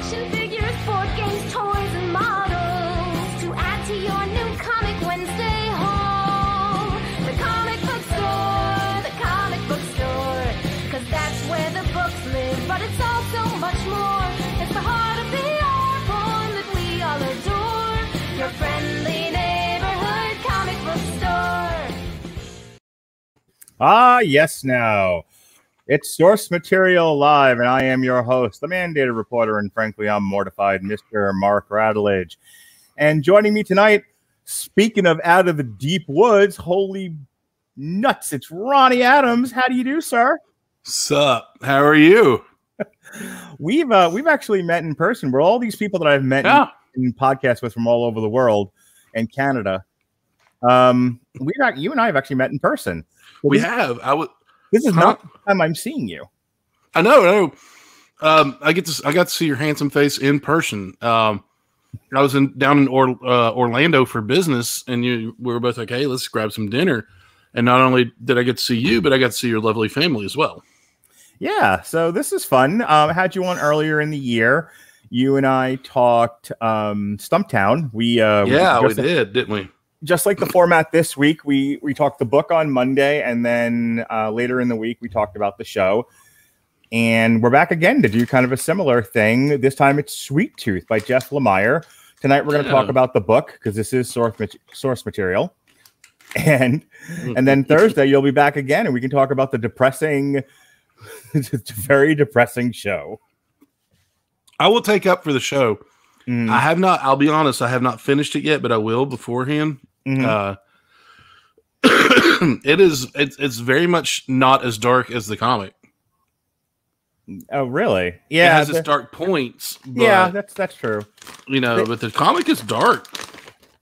action figures, board games, toys, and models to add to your new Comic Wednesday haul. The comic book store, the comic book store, 'cause that's where the books live, but it's also much more. It's the heart of the art form that we all adore. Your friendly neighborhood comic book store. Ah, yes, now. It's Source Material Live, and I am your host, the mandated reporter, and frankly, I'm mortified, Mr. Mark Radulich. And joining me tonight, speaking of out of the deep woods, holy nuts, it's Ronnie Adams. How do you do, sir? Sup? How are you? We've actually met in person. We're all these people that I've met in podcasts with from all over the world and Canada. You and I have actually met in person. We have. This is not the time I'm seeing you. I know. I got to see your handsome face in person. I was down in Orlando for business, and we were both like, "Hey, let's grab some dinner." And not only did I get to see you, but I got to see your lovely family as well. Yeah, so this is fun. I had you on earlier in the year. You and I talked Stumptown. We did, didn't we? Just like the format this week, we talked the book on Monday, and then later in the week, we talked about the show. And we're back again to do kind of a similar thing. This time it's Sweet Tooth by Jeff Lemire. Tonight we're going to talk about the book, because this is source material. And then Thursday you'll be back again, and we can talk about the depressing, very depressing show. I will take up for the show. I have not. I'll be honest. I have not finished it yet, but I will beforehand. It's very much not as dark as the comic. Oh, really? Yeah, it has its dark points. But, yeah, that's true. But the comic is dark.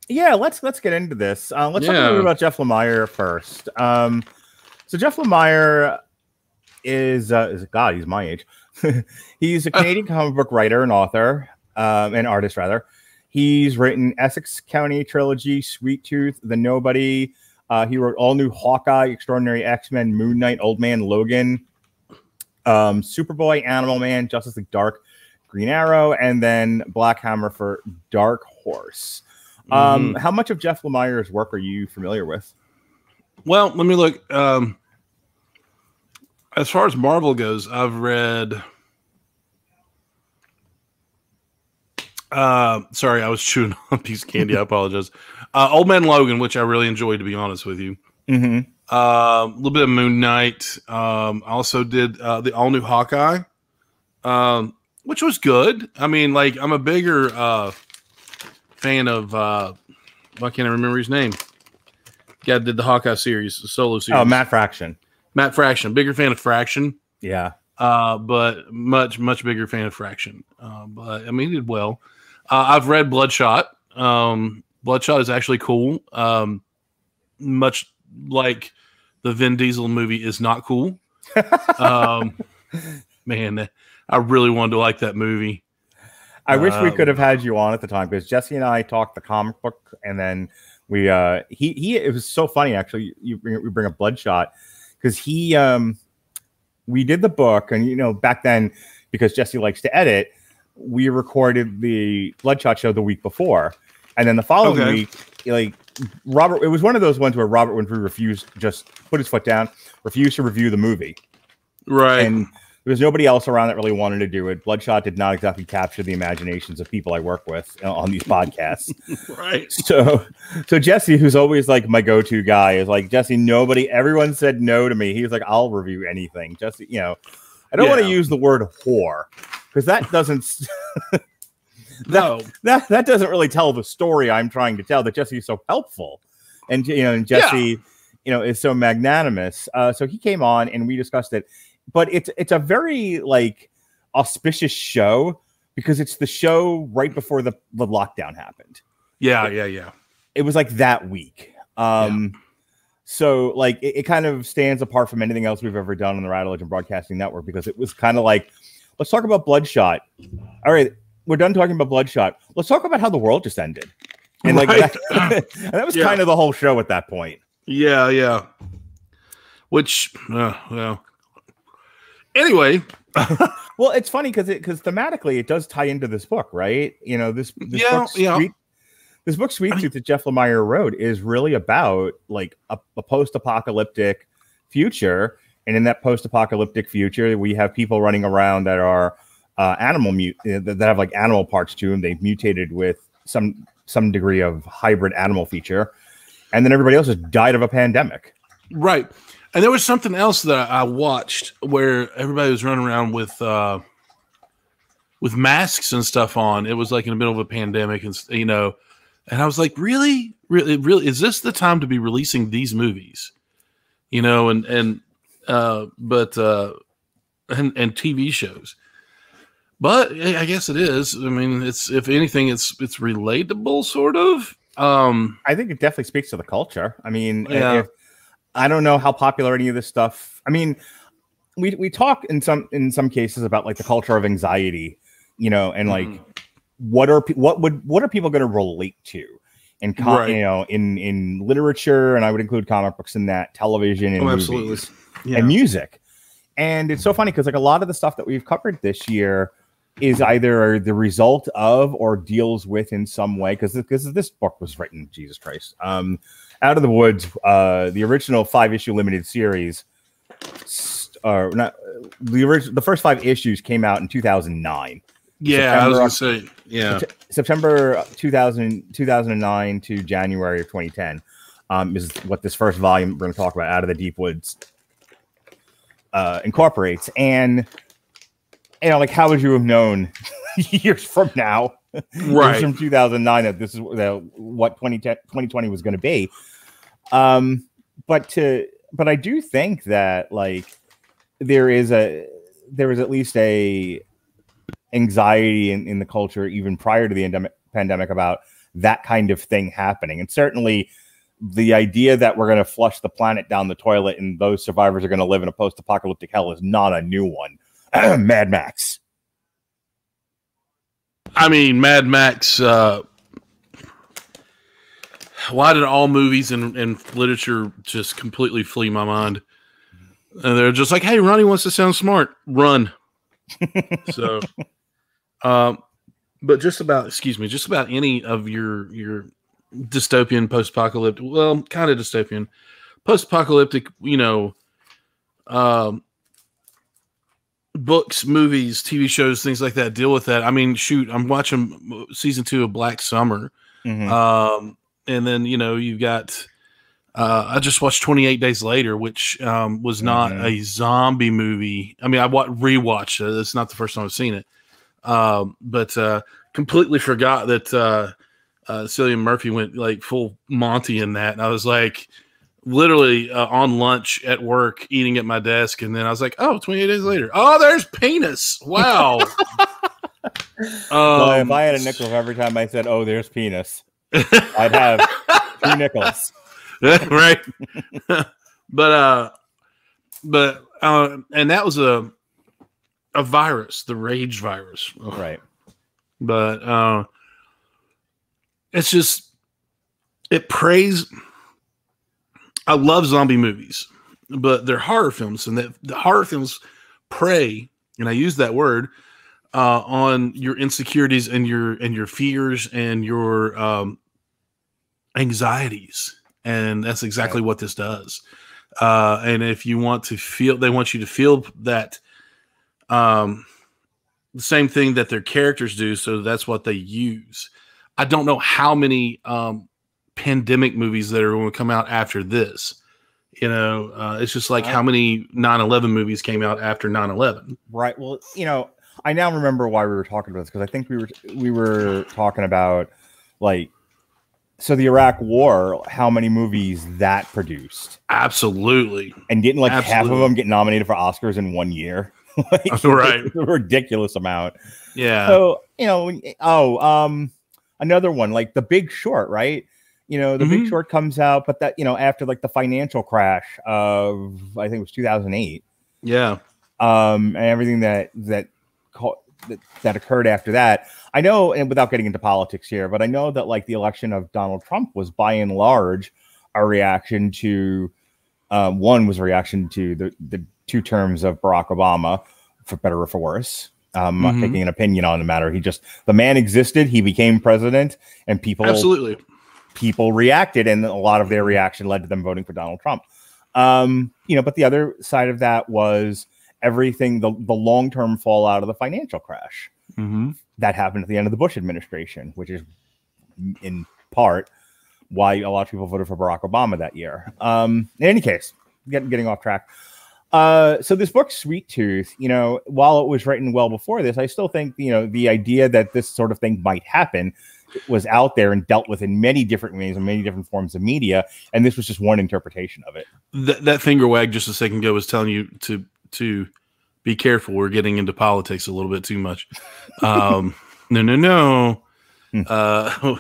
Yeah, let's get into this. Let's talk a little bit about Jeff Lemire first. So Jeff Lemire is God. He's my age. He's a Canadian comic book writer and author. An artist, rather. He's written Essex County Trilogy, Sweet Tooth, The Nobody. He wrote All New Hawkeye, Extraordinary X-Men, Moon Knight, Old Man Logan, Superboy, Animal Man, Justice League Dark, Green Arrow, and then Black Hammer for Dark Horse. How much of Jeff Lemire's work are you familiar with? Well, let me look. As far as Marvel goes, I've read... sorry, I was chewing on a piece of candy. I apologize. Old Man Logan, which I really enjoyed, to be honest with you. A little bit of Moon Knight. I also did the all new Hawkeye, which was good. I mean, like, I'm a bigger fan of why can't I remember his name? Guy did the Hawkeye series, the solo series. Oh, Matt Fraction. Bigger fan of Fraction. Yeah. But much bigger fan of Fraction. But I mean, he did well. I've read Bloodshot. Bloodshot is actually cool. Much like the Vin Diesel movie is not cool. Man, I really wanted to like that movie. I wish we could have had you on at the time, because Jesse and I talked the comic book, and then we it was so funny actually. We bring up Bloodshot, because we did the book, and back then, because Jesse likes to edit, we recorded the Bloodshot show the week before, and then the following week, like Robert, it was one of those ones where Robert Winfrey refused, just put his foot down, refused to review the movie, right? And there was nobody else around that really wanted to do it. Bloodshot did not exactly capture the imaginations of people I work with on these podcasts, right? So Jesse, who's always like my go-to guy, is like, Jesse, everyone said no to me. He was like, I'll review anything. Jesse, I don't want to use the word whore, because that doesn't that doesn't really tell the story I'm trying to tell. That Jesse is so helpful, and Jesse, is so magnanimous. So he came on and we discussed it, but it's a very like auspicious show, because it's the show right before the lockdown happened. Yeah. It was like that week. So like it kind of stands apart from anything else we've ever done on the Radulich and Broadcasting Network, because it was kind of like, let's talk about Bloodshot. All right, we're done talking about Bloodshot. Let's talk about how the world just ended. And like that was kind of the whole show at that point. Yeah. Which, well, anyway, Well, it's funny because thematically it does tie into this book, right? You know, this book, Sweet Tooth, that Jeff Lemire wrote, is really about like a post-apocalyptic future, and in that post-apocalyptic future, we have people running around that are that have like animal parts to them. They've mutated with some degree of hybrid animal feature, and then everybody else has died of a pandemic. Right. And there was something else that I watched where everybody was running around with masks and stuff on. It was like in the middle of a pandemic, and you know, and I was like, really, is this the time to be releasing these movies? You know, and TV shows. But I guess it is. I mean, it's, if anything, it's relatable, sort of. I think it definitely speaks to the culture. I mean, I don't know how popular any of this stuff. I mean, we talk in some cases about like the culture of anxiety, you know, and like what are people going to relate to, and you know, in literature, and I would include comic books in that, television, and movies, and music. And it's so funny because like a lot of the stuff that we've covered this year is either the result of or deals with in some way, because this book was written, Jesus Christ, Out of the Woods, the original 5-issue limited series, the first 5 issues came out in 2009. Yeah, I was gonna say, yeah, September 2009 to January of 2010 is what this first volume we're going to talk about, Out of the Deep Woods, incorporates. And you know, like, how would you have known years from now, right, from 2009, that this is what 2020 was going to be? But I do think that like there is at least a anxiety in the culture even prior to the pandemic about that kind of thing happening. And certainly the idea that we're going to flush the planet down the toilet and those survivors are going to live in a post-apocalyptic hell is not a new one. Mad Max. I mean, Mad Max. Why did all movies and literature just completely flee my mind? And they're just like, hey, Ronnie wants to sound smart. Run. So, but just about any of your dystopian, post-apocalyptic, well, kind of dystopian, post-apocalyptic, you know, books, movies, TV shows, things like that deal with that. I mean, shoot, I'm watching season 2 of Black Summer. And then, you know, you've got, I just watched 28 Days Later, which was not a zombie movie. I mean, I rewatched it. It's not the first time I've seen it. But completely forgot that Cillian Murphy went like full Monty in that. And I was like, literally on lunch at work, eating at my desk, and then I was like, oh, 28 Days Later. Oh, there's penis. Wow. Well, if I had a nickel for every time I said, oh, there's penis, I'd have 2 nickels. Right. But and that was a virus, the rage virus. Right. But it's just, it preys. I love zombie movies, but they're horror films, and that the horror films prey, and I use that word, on your insecurities and your fears and your anxieties, and that's exactly what this does. And if you want to feel, they want you to feel that the same thing that their characters do, so that's what they use. I don't know how many pandemic movies that are going to come out after this. You know, it's just like how many 9/11 movies came out after 9/11. Right. Well, you know, I now remember why we were talking about this, because I think we were talking about, like, so the Iraq War, how many movies that produced. Absolutely. And didn't like half of them get nominated for Oscars in 1 year? Like, right. A ridiculous amount. Yeah. So, you know, another one, like The Big Short, right? You know, The Big Short comes out, but that, you know, after like the financial crash of, I think it was 2008. Yeah. And everything that occurred after that. I know, and without getting into politics here, but I know that like the election of Donald Trump was by and large a reaction to, one was a reaction to the 2 terms of Barack Obama, for better or for worse. Not taking an opinion on the matter. The man existed. He became president, and people reacted, and a lot of their reaction led to them voting for Donald Trump. But the other side of that was everything, the long-term fallout of the financial crash that happened at the end of the Bush administration, which is in part why a lot of people voted for Barack Obama that year. In any case, getting off track. So this book, Sweet Tooth, while it was written well before this, I still think, the idea that this sort of thing might happen was out there and dealt with in many different ways and many different forms of media. And this was just one interpretation of it. That finger wag just a second ago was telling you to be careful. We're getting into politics a little bit too much. No.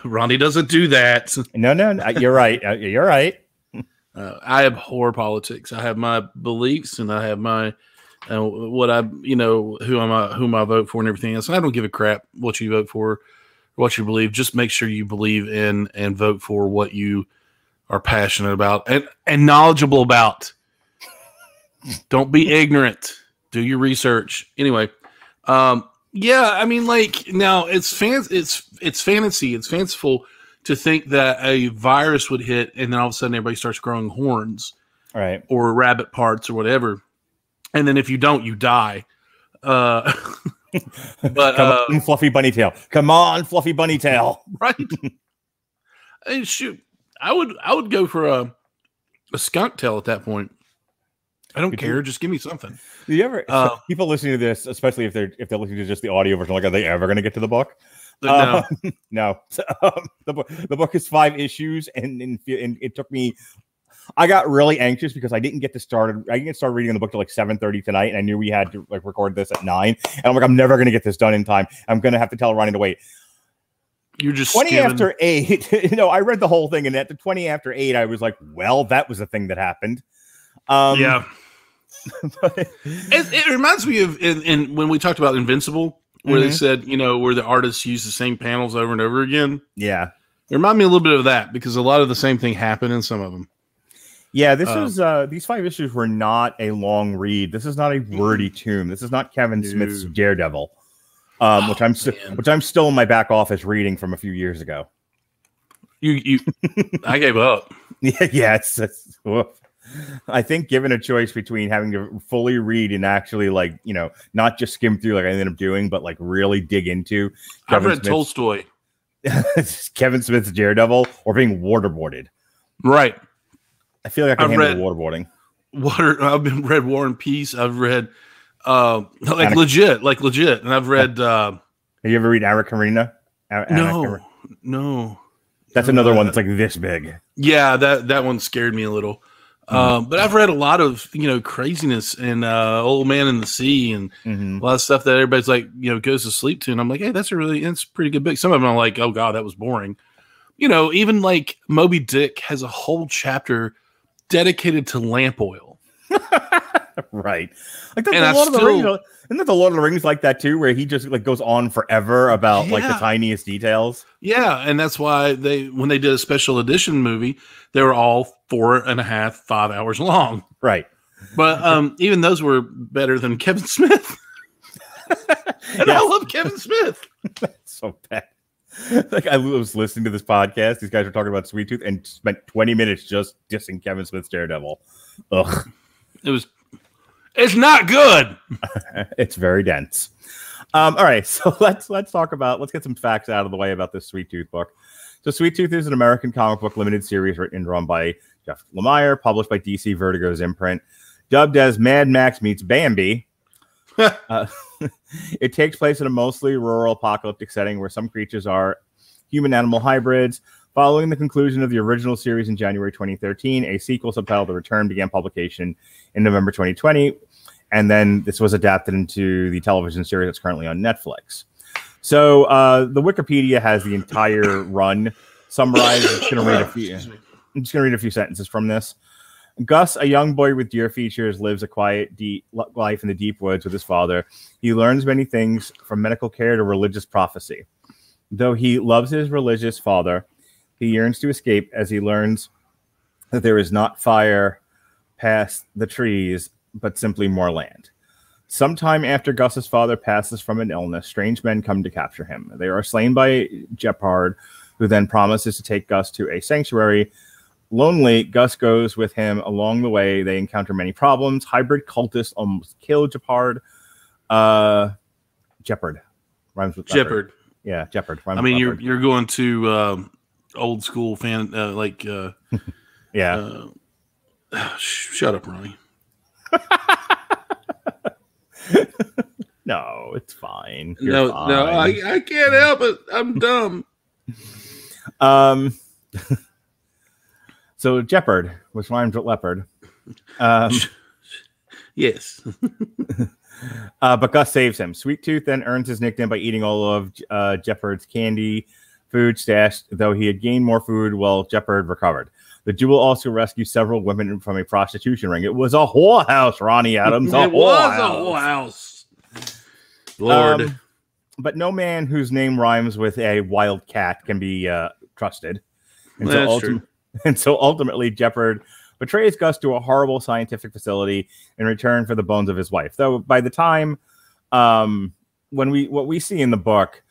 Ronnie doesn't do that. No, you're right. You're right. I abhor politics. I have my beliefs, and I have my whom I vote for, and everything else. And I don't give a crap what you vote for, or what you believe. Just make sure you believe in and vote for what you are passionate about and knowledgeable about. Don't be ignorant. Do your research. Anyway, now it's fantasy. It's fanciful to think that a virus would hit and then all of a sudden everybody starts growing horns, right? Or rabbit parts or whatever. And then if you don't, you die. But come on, fluffy bunny tail. Come on, fluffy bunny tail. Right. And shoot, I would go for a skunk tail at that point. I don't care. Just give me something. Do you ever people listening to this, especially if they're listening to just the audio version, like, are they ever going to get to the book? No. No. The book is 5 issues, and it took me. I got really anxious because I didn't get started reading the book till like 7:30 tonight, and I knew we had to like record this at 9. And I'm like, I'm never going to get this done in time. I'm going to have to tell Ronnie to wait. You're just 20 after 8. I read the whole thing, and at the 20 after 8, I was like, well, that was a thing that happened. Yeah. It reminds me of in when we talked about Invincible, where they said, where the artists use the same panels over and over again. Yeah. It reminded me a little bit of that, because a lot of the same thing happened in some of them. Yeah, this is these 5 issues were not a long read. This is not a wordy tome. This is not Kevin Smith's Daredevil, which I'm still in my back office reading from a few years ago. You I gave up. Yeah, it's I think given a choice between having to fully read and actually not just skim through like I ended up doing, but like really dig into. I've read Tolstoy. Kevin Smith's Daredevil, or being waterboarded. Right. I feel like I can handle waterboarding. I've read War and Peace. I've read legit. And I've read. Have you ever read Anna Karenina? No. That's another one that's like this big. Yeah, that one scared me a little. But I've read a lot of craziness and Old Man in the Sea and a lot of stuff that everybody's like goes to sleep to, and I'm like, hey, that's a pretty good book. Some of them I'm like, oh god, that was boring. Even like Moby Dick has a whole chapter dedicated to lamp oil. Right. Like the Lord of the Rings, isn't that the Lord of the Rings like that too, where he just like goes on forever about like the tiniest details? Yeah, and that's why when they did a special edition movie, they were all 4.5, 5 hours long. Right. But even those were better than Kevin Smith. And I love Kevin Smith. That's so bad. Like I was listening to this podcast. These guys were talking about Sweet Tooth and spent 20 minutes just dissing Kevin Smith's Daredevil. Ugh. It's not good. It's very dense. All right, so let's get some facts out of the way about this Sweet Tooth book. So Sweet Tooth is an American comic book limited series written and drawn by Jeff Lemire, published by DC Vertigo's imprint, dubbed as Mad Max meets Bambi. It takes place in a mostly rural apocalyptic setting where some creatures are human-animal hybrids. Following the conclusion of the original series in January 2013, a sequel subtitled The Return began publication in November 2020, and then this was adapted into the television series that's currently on Netflix. So the Wikipedia has the entire run summarized. I'm just going to read a few sentences from this. Gus, a young boy with deer features, lives a quiet, deep life in the deep woods with his father. He learns many things, from medical care to religious prophecy. Though he loves his religious father, he yearns to escape as he learns that there is not fire past the trees, but simply more land. Sometime after Gus's father passes from an illness, strange men come to capture him. They are slain by Jeppard, who then promises to take Gus to a sanctuary. Lonely, Gus goes with him along the way. They encounter many problems. Hybrid cultists almost kill Jeppard. Jeppard rhymes with Jeppard. Yeah, Jeppard. I mean, you're going to old school fan yeah. Shut up, Ronnie. No, it's fine. No, I can't help it. I'm dumb. So Jeppard, which rhymes with leopard. Yes. But Gus saves him. Sweet Tooth then earns his nickname by eating all of Jeppard's candy food stashed, though he had gained more food while Jeppard recovered. The duo also rescued several women from a prostitution ring. It was a whorehouse, Ronnie Adams. It was a whorehouse. Lord. But no man whose name rhymes with a wild cat can be trusted. And so ultimately, Jeppard betrays Gus to a horrible scientific facility in return for the bones of his wife. Though by the time what we see in the book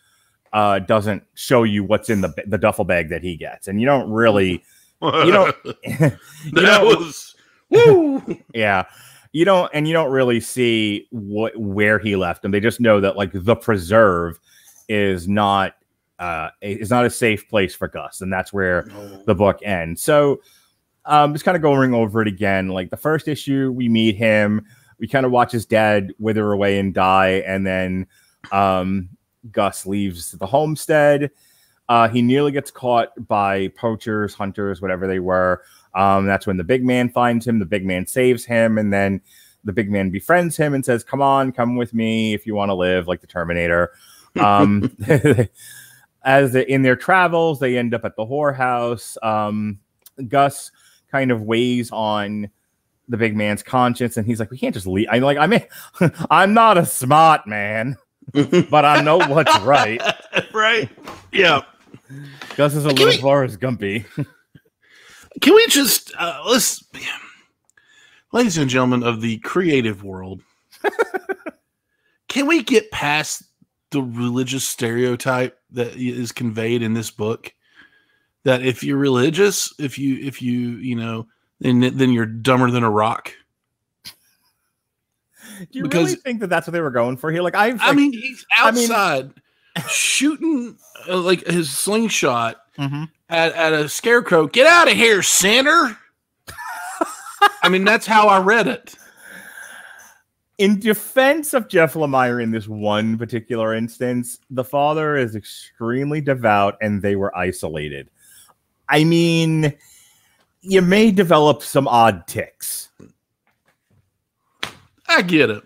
doesn't show you what's in the duffel bag that he gets, and you don't really, woo. Yeah, you don't really see where he left them. They just know that like the preserve is not a safe place for Gus, and that's where the book ends. So just kind of going over it again, like the first issue, we meet him, we kind of watch his dad wither away and die, and then Gus leaves the homestead. He nearly gets caught by poachers, hunters, whatever they were. That's when the big man finds him. The big man saves him, and then the big man befriends him and says, come with me if you want to live, like the Terminator. In their travels, they end up at the whorehouse. Gus kind of weighs on the big man's conscience, and he's like, we can't just leave. I'm not a smart man, but I know what's right. Right. Yeah. Gus is a little Forrest Gumpy. Can we just let's, ladies and gentlemen of the creative world, can we get past the religious stereotype that is conveyed in this book? That if you're religious, if you know, then you're dumber than a rock. Do you really think that that's what they were going for here? Like, I mean, he's outside shooting like his slingshot at a scarecrow. Get out of here, sinner! I mean, that's how I read it. In defense of Jeff Lemire in this one particular instance, the father is extremely devout, and they were isolated. I mean, you may develop some odd tics. I get it.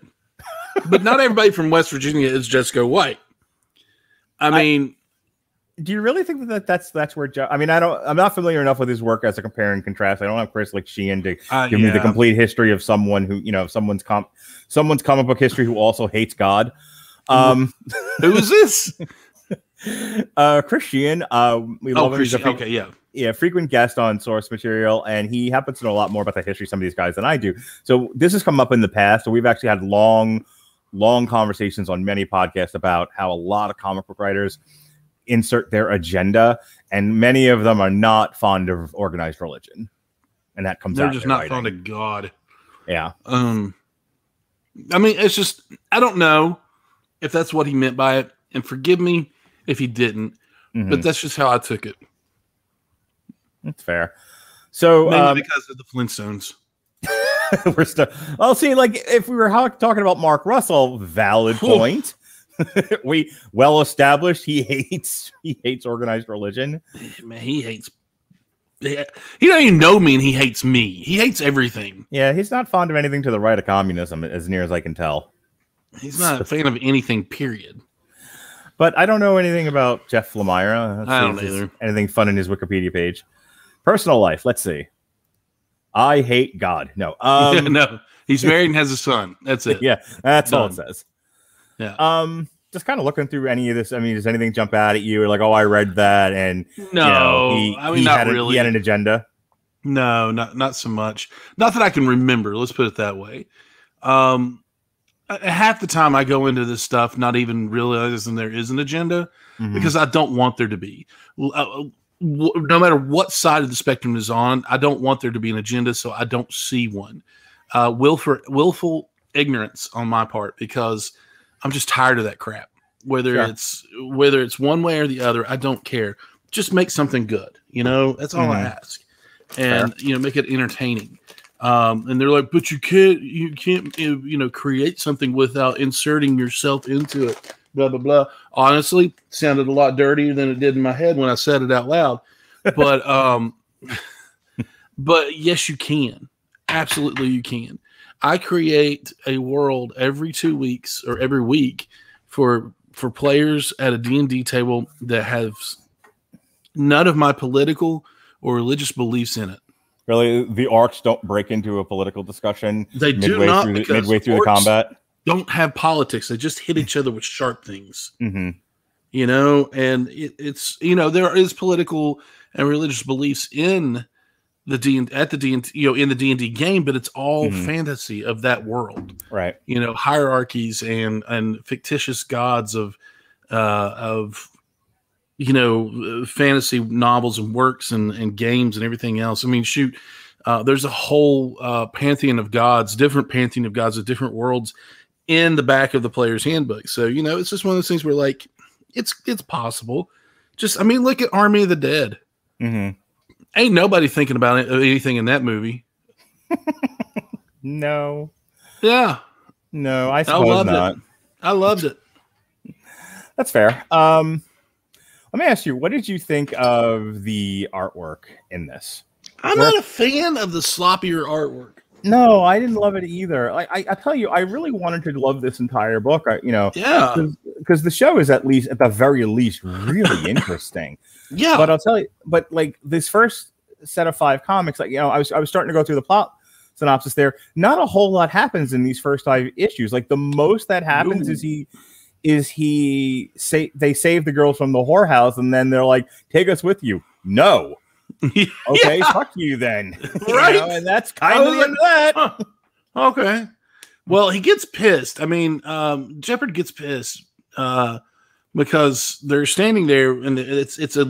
But not everybody from West Virginia is Jessica White. I mean, do you really think that's where Jeff, I'm not familiar enough with his work as a compare and contrast. I don't have Chris like Sheehan to give me the complete history of someone who, someone's comic book history who also hates God. Who is this? Chris Sheehan. We love him. Okay, yeah, frequent guest on source material, and he happens to know a lot more about the history of some of these guys than I do. So this has come up in the past. So we've actually had long conversations on many podcasts about how a lot of comic book writers insert their agenda, and many of them are not fond of organized religion, and that comes out. They're just not fond of God. Yeah. I mean, it's just, I don't know if that's what he meant by it, and forgive me if he didn't, but that's just how I took it. That's fair. So mainly because of the Flintstones. We're still. Well, see, like if we were talking about Mark Russell, valid point. We well established he hates organized religion. Man, he hates. He don't even know me, and he hates me. He hates everything. Yeah, he's not fond of anything to the right of communism, as near as I can tell. He's not a fan of anything. Period. But I don't know anything about Jeff Lemire. I don't either. Anything fun in his Wikipedia page? Personal life. Let's see. I hate God. No. No. He's married and has a son. That's it. Yeah, that's all it says. Yeah. Just kind of looking through any of this. I mean, does anything jump out at you? Or like, oh, I read that, and no, he had an agenda. No, not so much. Not that I can remember. Let's put it that way. half the time I go into this stuff not even realizing there is an agenda because I don't want there to be. No matter what side of the spectrum is on, I don't want there to be an agenda, so I don't see one. Willful ignorance on my part because I'm just tired of that crap. Whether it's one way or the other, I don't care. Just make something good. That's all I ask, and make it entertaining. And they're like, but you can't, create something without inserting yourself into it. Blah blah blah. Honestly, sounded a lot dirtier than it did in my head when I said it out loud. But but yes, you can. Absolutely, you can. I create a world every 2 weeks or every week for players at a D&D table that has none of my political or religious beliefs in it. Really, the orcs don't break into a political discussion. They do not midway through the combat. Don't have politics. They just hit each other with sharp things. And it's there is political and religious beliefs in the D&D game, but it's all fantasy of that world, right? Hierarchies and fictitious gods of fantasy novels and works and games and everything else. I mean, shoot, there's a whole pantheon of gods, different pantheon of gods of different worlds in the back of the player's handbook. So, it's just one of those things where like, it's possible. Just, look at Army of the Dead. Ain't nobody thinking about anything in that movie. No. Yeah. No, I suppose not. I loved it. That's fair. Let me ask you, what did you think of the artwork in this? I'm not a fan of the sloppier artwork. No, I didn't love it either. I tell you, I really wanted to love this entire book. Because the show is at the very least really interesting. Yeah, but I'll tell you, like this first set of 5 comics, like I was starting to go through the plot synopsis there. Not a whole lot happens in these first 5 issues. Like the most that happens is they save the girls from the whorehouse, and then they're like, "Take us with you." No. Okay, fuck you then. Right. And that's kind of the end of that. Huh. Okay. Well, he gets pissed. Jeopard gets pissed because they're standing there and it's a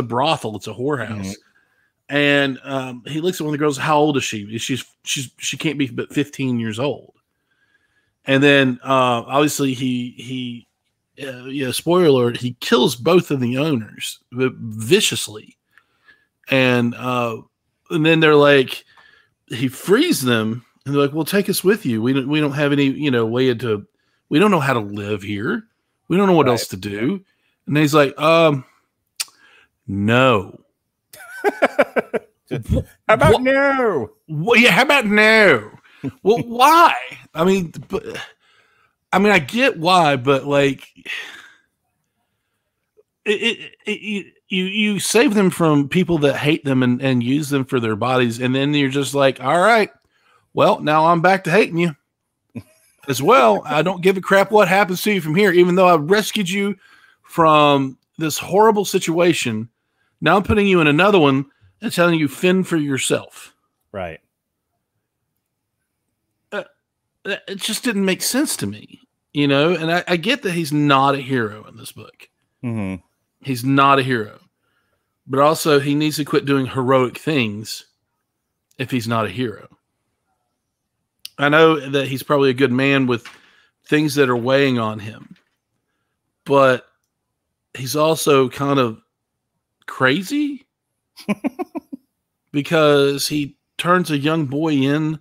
brothel, it's a whorehouse. And he looks at one of the girls, how old is she? She can't be but 15 years old. And then obviously he spoiler alert, he kills both of the owners viciously. And then they're like, he frees them, and they're like, "Well, take us with you. We don't have any, way to. We don't know how to live here. We don't know what else to do." And he's like, no. How about no? Well, yeah, how about no? Well, why? I get why, but like, you save them from people that hate them and use them for their bodies, and then you're just like, all right, well, now I'm back to hating you as well. I don't give a crap what happens to you from here, even though I rescued you from this horrible situation. Now I'm putting you in another one and telling you fend for yourself. Right. It just didn't make sense to me, and I get that he's not a hero in this book. He's not a hero. But also, he needs to quit doing heroic things if he's not a hero. I know that he's probably a good man with things that are weighing on him. But he's also kind of crazy because he turns a young boy in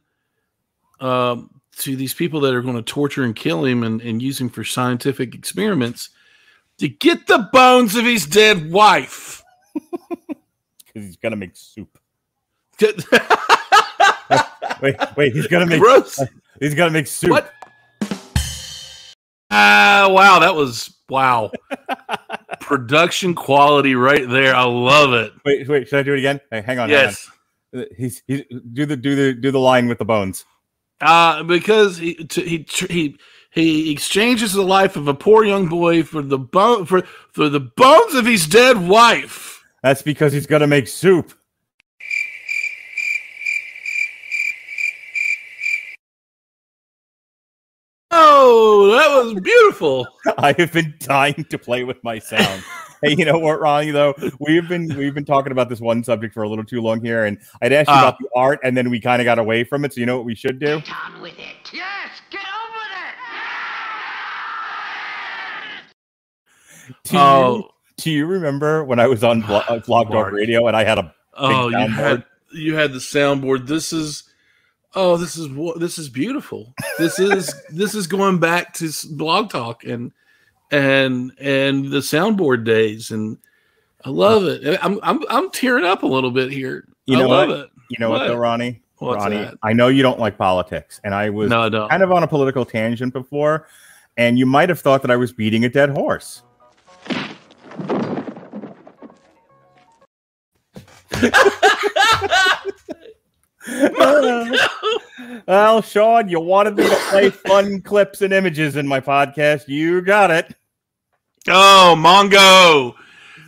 to these people that are going to torture and kill him and use him for scientific experiments to get the bones of his dead wife. Because he's gonna make soup. wait, he's gonna make gross. He's gonna make soup. What? Wow, that was production quality right there. I love it. Wait, should I do it again? Hey, hang on. Yes. Hang on. He's do the line with the bones. Because he exchanges the life of a poor young boy for the bones of his dead wife. That's because he's gonna make soup. Oh, that was beautiful. I have been dying to play with my sound. Hey, you know what, Ronnie? Though we've been talking about this one subject for a little too long here, and I'd asked you about the art, and then we kind of got away from it. So you know what we should do? Get on with it. Yes, get on with it. Do you remember when I was on Vlog Dog Radio and I had a big soundboard? you had the soundboard. This is beautiful. This is going back to Blog Talk and the soundboard days, and I love it. I'm tearing up a little bit here. I love it. You know what though, Ronnie? What's Ronnie, that? I know you don't like politics, and I was kind of on a political tangent before, and you might have thought that I was beating a dead horse. Well, Sean, you wanted me to play fun clips and images in my podcast. You got it. Oh, Mongo.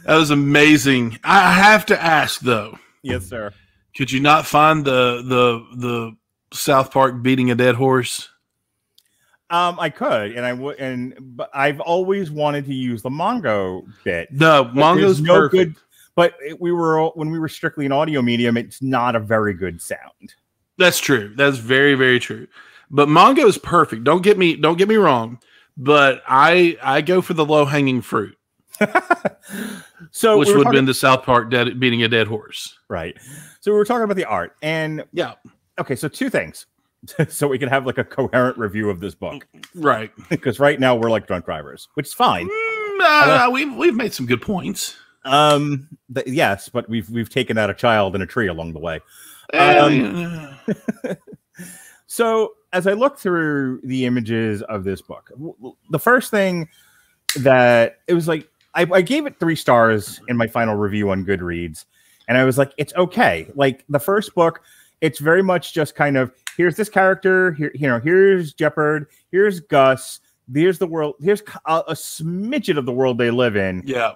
That was amazing. I have to ask, though. Yes, sir. Could you not find the South Park beating a dead horse? I could, and I would, but I've always wanted to use the Mongo bit. No, Mongo's no perfect. Good. But when we were strictly an audio medium, it's not a very good sound. That's true. That's very, very true. But Mongo is perfect. Don't get me wrong. But I go for the low hanging fruit. Which would have been the South Park beating a dead horse. Right. So we were talking about the art, and yeah. Okay, so two things, so we can have like a coherent review of this book. Right. Because right now we're like drunk drivers, which is fine. We've made some good points. Yes, but we've taken out a child and a tree along the way. So as I look through the images of this book, the first thing that it was like, I gave it 3 stars in my final review on Goodreads, and I was like, it's okay. Like the first book, it's very much just kind of, here's this character, here's Jeopard, here's Gus, here's the world, here's a smidgen of the world they live in. Yeah.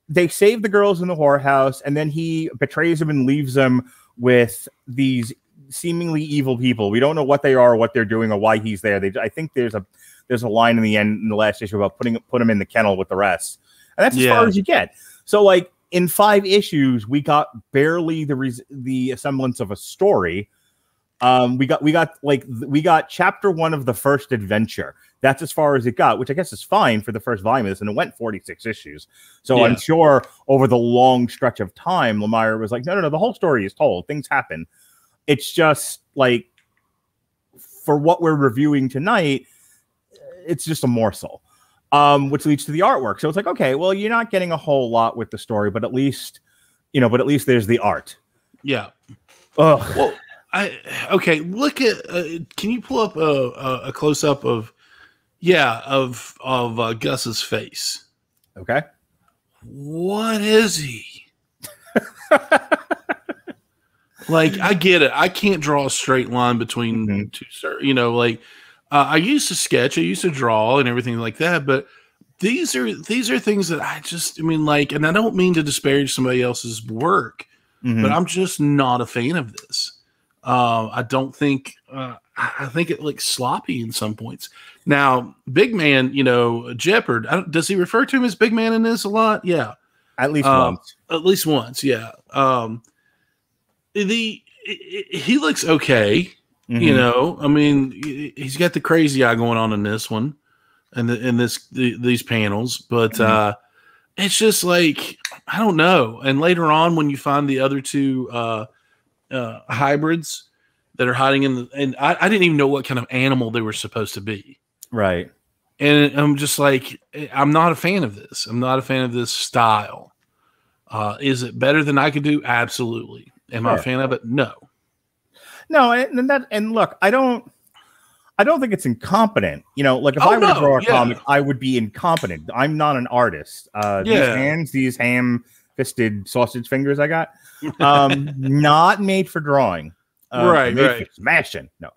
They save the girls in the whorehouse, and then he betrays them and leaves them with these seemingly evil people. We don't know what they are, or what they're doing, or why he's there. I think there's a line in the end in the last issue about put him in the kennel with the rest, and that's as far as you get. So, like in 5 issues, we got barely the semblance of a story. We got chapter 1 of the first adventure. That's as far as it got, which I guess is fine for the first volume of this, and it went 46 issues. So I'm sure over the long stretch of time, Lemire was like, no, the whole story is told. Things happen. It's just like, for what we're reviewing tonight, it's just a morsel, which leads to the artwork. So it's like, okay, well, you're not getting a whole lot with the story, but at least there's the art. Yeah. Ugh. Well, look at, can you pull up a close up of Gus's face? Okay. What is he? Like, I get it. I can't draw a straight line between two, I used to sketch, I used to draw and everything like that, but these are things that and I don't mean to disparage somebody else's work, but I'm just not a fan of this. I don't think, I think it looks sloppy in some points. Now, Big Man, Jeopard, does he refer to him as Big Man in this a lot? Yeah. At least once. At least once, yeah. He looks okay. He's got the crazy eye going on in this one, and these panels, but it's just like, I don't know. And later on, when you find the other 2 hybrids that are hiding and I didn't even know what kind of animal they were supposed to be. Right. And I'm just like, I'm not a fan of this. I'm not a fan of this style. Is it better than I could do? Absolutely. Am I a fan of it? No. No, and look, I don't think it's incompetent. Like if I were to draw a comic, I would be incompetent. I'm not an artist. These ham-fisted sausage fingers I got, not made for drawing. Right. For smashing. No.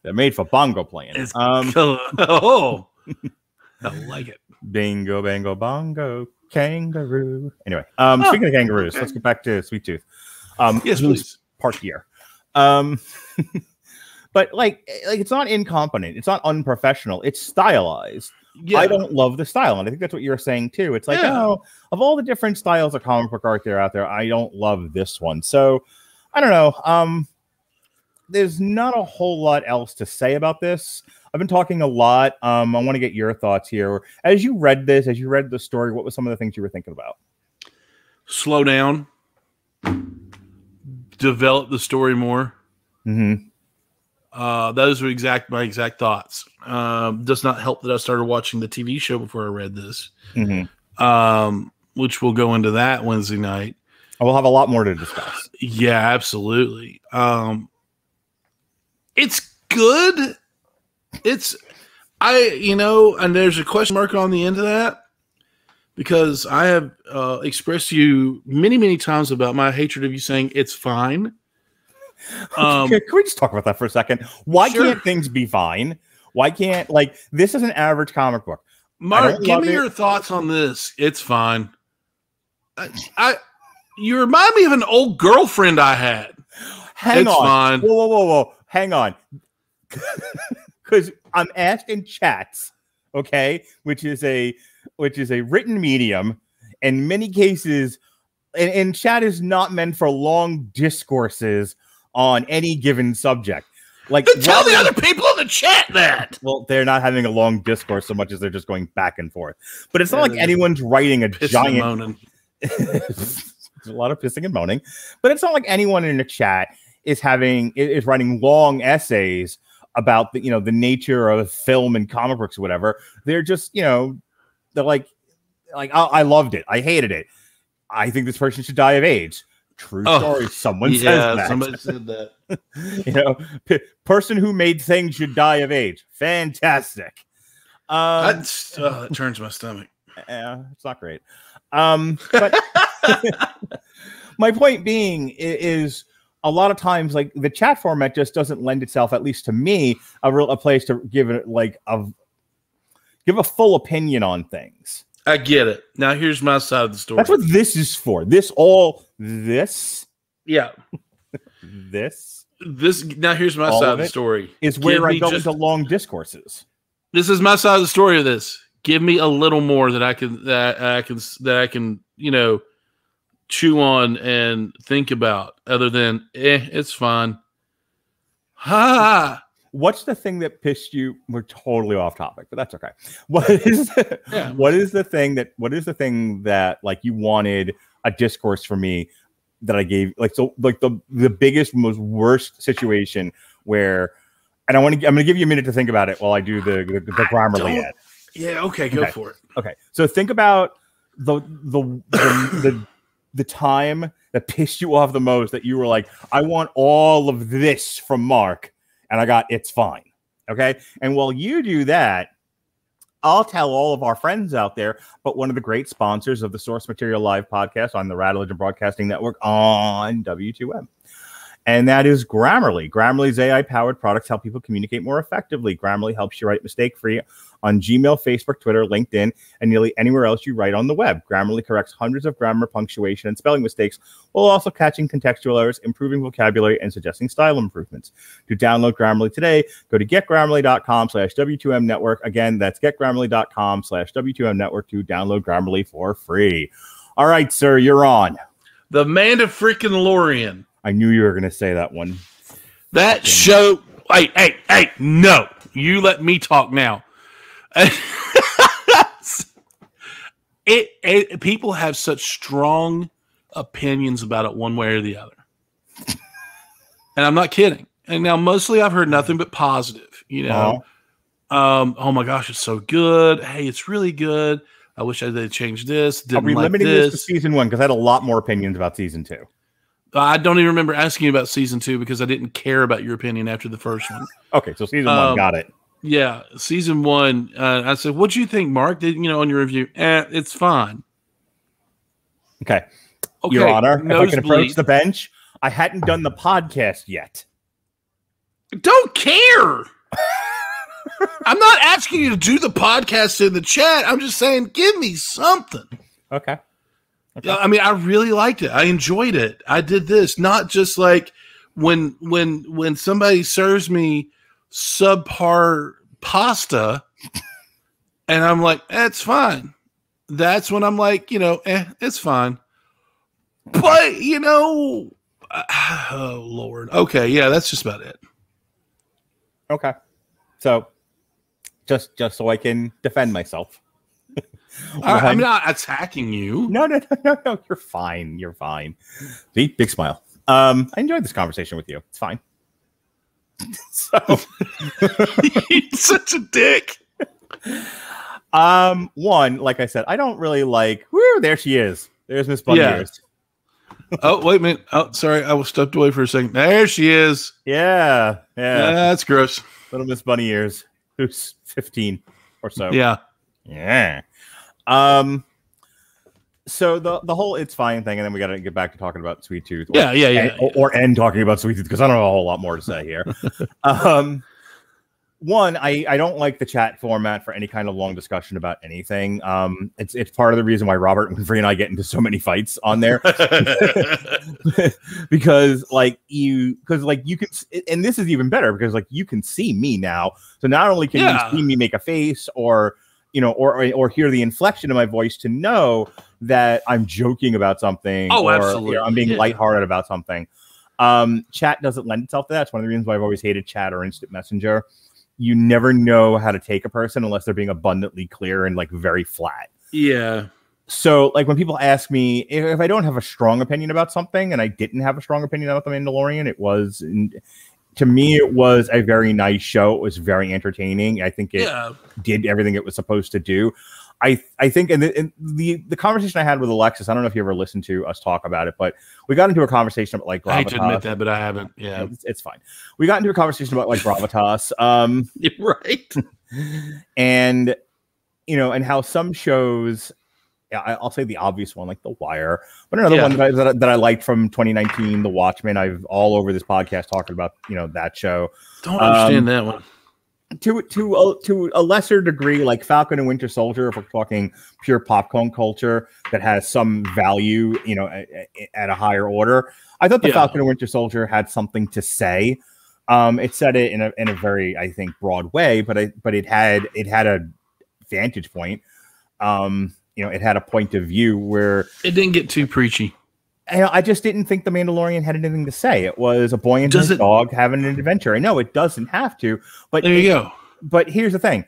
They're made for bongo playing. I like it. Bingo, bango, bongo, kangaroo. Anyway, speaking of kangaroos, let's get back to Sweet Tooth. Yes, please. Part here. But but like it's not incompetent. It's not unprofessional. It's stylized. Yeah. I don't love the style, and I think that's what you're saying too. It's like, oh, of all the different styles of comic book art out there, I don't love this one. So I don't know. There's not a whole lot else to say about this. I've been talking a lot. I want to get your thoughts here. As you read this, as you read the story, what were some of the things you were thinking about? Slow down. Develop the story more. Mm-hmm. Those are my exact thoughts. Does not help that I started watching the TV show before I read this, which we'll go into that Wednesday night. We'll have a lot more to discuss. Yeah, absolutely. It's good. And there's a question mark on the end of that because I have expressed to you many, many times about my hatred of you saying it's fine. Can we just talk about that for a second? Why can't things be fine? Why can't, like, this is an average comic book. Mark, give me your thoughts on this. It's fine. You remind me of an old girlfriend I had. Hang on. Fine. Whoa. Hang on. Because I'm asked in chats, okay, which is a written medium. In many cases, and chat is not meant for long discourses on any given subject. Like, then tell the other people in the chat that. Well, they're not having a long discourse so much as they're just going back and forth. But it's not like anyone's writing a giant. There's a lot of pissing and moaning, but it's not like anyone in the chat is writing long essays about the nature of film and comic books or whatever. They're just they're like I loved it, I hated it, I think this person should die of AIDS. True story. Someone says that. Somebody said that. Person who made things should die of AIDS. Fantastic. That turns my stomach. Yeah, it's not great. But my point being is a lot of times, like, the chat format just doesn't lend itself, at least to me, a place to give it give a full opinion on things. I get it. Now here's my side of the story. That's what this is for. Yeah. This. Now here's my side of the story. Is where I go into long discourses. This is my side of the story of this. Give me a little more that I can chew on and think about, other than it's fine. Ha! What's the thing that pissed you? We're totally off topic, but that's okay. What is the thing that like you wanted a discourse for me that I gave, like, so like the biggest, most worst situation where, and I'm going to give you a minute to think about it while I do the Grammarly ad. Yeah, okay, go for it. Okay, so think about the time that pissed you off the most, that you were like, I want all of this from Mark, and I got it's fine. Okay, and while you do that, I'll tell all of our friends out there, but one of the great sponsors of the Source Material Live podcast on the Radulich Broadcasting Network on W2M. And that is Grammarly. Grammarly's AI-powered products help people communicate more effectively. Grammarly helps you write mistake-free on Gmail, Facebook, Twitter, LinkedIn, and nearly anywhere else you write on the web. Grammarly corrects hundreds of grammar, punctuation, and spelling mistakes, while also catching contextual errors, improving vocabulary, and suggesting style improvements. To download Grammarly today, go to getgrammarly.com/W2M network. Again, that's getgrammarly.com/W2M network to download Grammarly for free. All right, sir, you're on. The Mandalorian. I knew you were going to say that one. That show. Hey, no. You let me talk now. People have such strong opinions about it one way or the other. And I'm not kidding. And now mostly I've heard nothing but positive, oh my gosh, it's so good. Hey, it's really good. I wish they'd changed this. Are we limiting this to season 1? Because I had a lot more opinions about season 2. I don't even remember asking you about season 2 because I didn't care about your opinion after the first one. Okay, so season 1, got it. Yeah, season 1. I said, "What do you think, Mark?" On your review, it's fine. Okay, Your Honor, if I can approach the bench, I hadn't done the podcast yet. Don't care. I'm not asking you to do the podcast in the chat. I'm just saying, give me something. Okay. I mean, I really liked it. I enjoyed it. I did this, not just like when somebody serves me subpar pasta and I'm like, it's fine. That's when I'm like, it's fine. But, oh, Lord. Okay, yeah, that's just about it. Okay. So, just so I can defend myself. I'm not attacking you. No. You're fine. You're fine. See? Big smile. I enjoyed this conversation with you. It's fine. So. You're such a dick. One, like I said, I don't really like. Whoo, there she is. There's Miss Bunny Ears. Oh, wait a minute. Oh, sorry, I was stepped away for a second. There she is. Yeah. That's gross. Little Miss Bunny Ears, who's 15 or so. Yeah. So the whole "it's fine" thing, and then we got to get back to talking about Sweet Tooth. Or end talking about Sweet Tooth because I don't have a whole lot more to say here. One, I don't like the chat format for any kind of long discussion about anything. It's part of the reason why Robert Winfrey and I get into so many fights on there because you can, and this is even better because you can see me now. So not only can you see me make a face or hear the inflection of my voice to know that I'm joking about something. Oh, absolutely. I'm being lighthearted about something. Chat doesn't lend itself to that. It's one of the reasons why I've always hated chat or instant messenger. You never know how to take a person unless they're being abundantly clear and very flat. Yeah. So when people ask me if I don't have a strong opinion about something, and I didn't have a strong opinion about The Mandalorian, to me, it was a very nice show. It was very entertaining. I think it did everything it was supposed to do. I think, and the conversation I had with Alexis, I don't know if you ever listened to us talk about it, but we got into a conversation about gravitas. I hate to admit that, but I haven't. Yeah, it's fine. We got into a conversation about gravitas. Right. And and how some shows, I'll say the obvious one, like The Wire, but another one that I liked from 2019, The Watchmen. I've all over this podcast talking about that show. Don't understand that one. To a lesser degree, like Falcon and Winter Soldier, if we're talking pure popcorn culture that has some value, at a higher order. I thought the Falcon and Winter Soldier had something to say. It said it in a very, I think, broad way, but it had a vantage point. It had a point of view where it didn't get too preachy. I just didn't think The Mandalorian had anything to say. It was a boy and his dog having an adventure. I know it doesn't have to, but there you go. But here's the thing.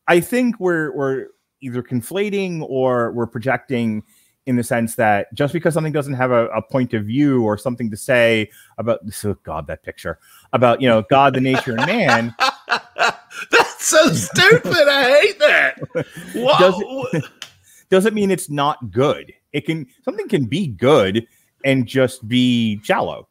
I think we're either conflating or we're projecting in the sense that just because something doesn't have a point of view or something to say about that picture about, God, the nature, and man. That's so stupid. I hate that. Doesn't mean it's not good. Something can be good and just be shallow.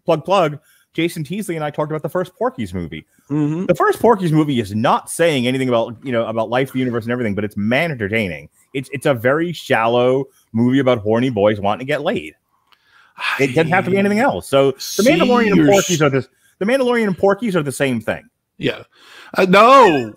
Plug. Jason Teasley and I talked about the first Porky's movie. Mm-hmm. The first Porky's movie is not saying anything about life, the universe, and everything, but it's man entertaining. It's a very shallow movie about horny boys wanting to get laid. It doesn't have to be anything else. So the Mandalorian and Porky's are the same thing. Yeah. No.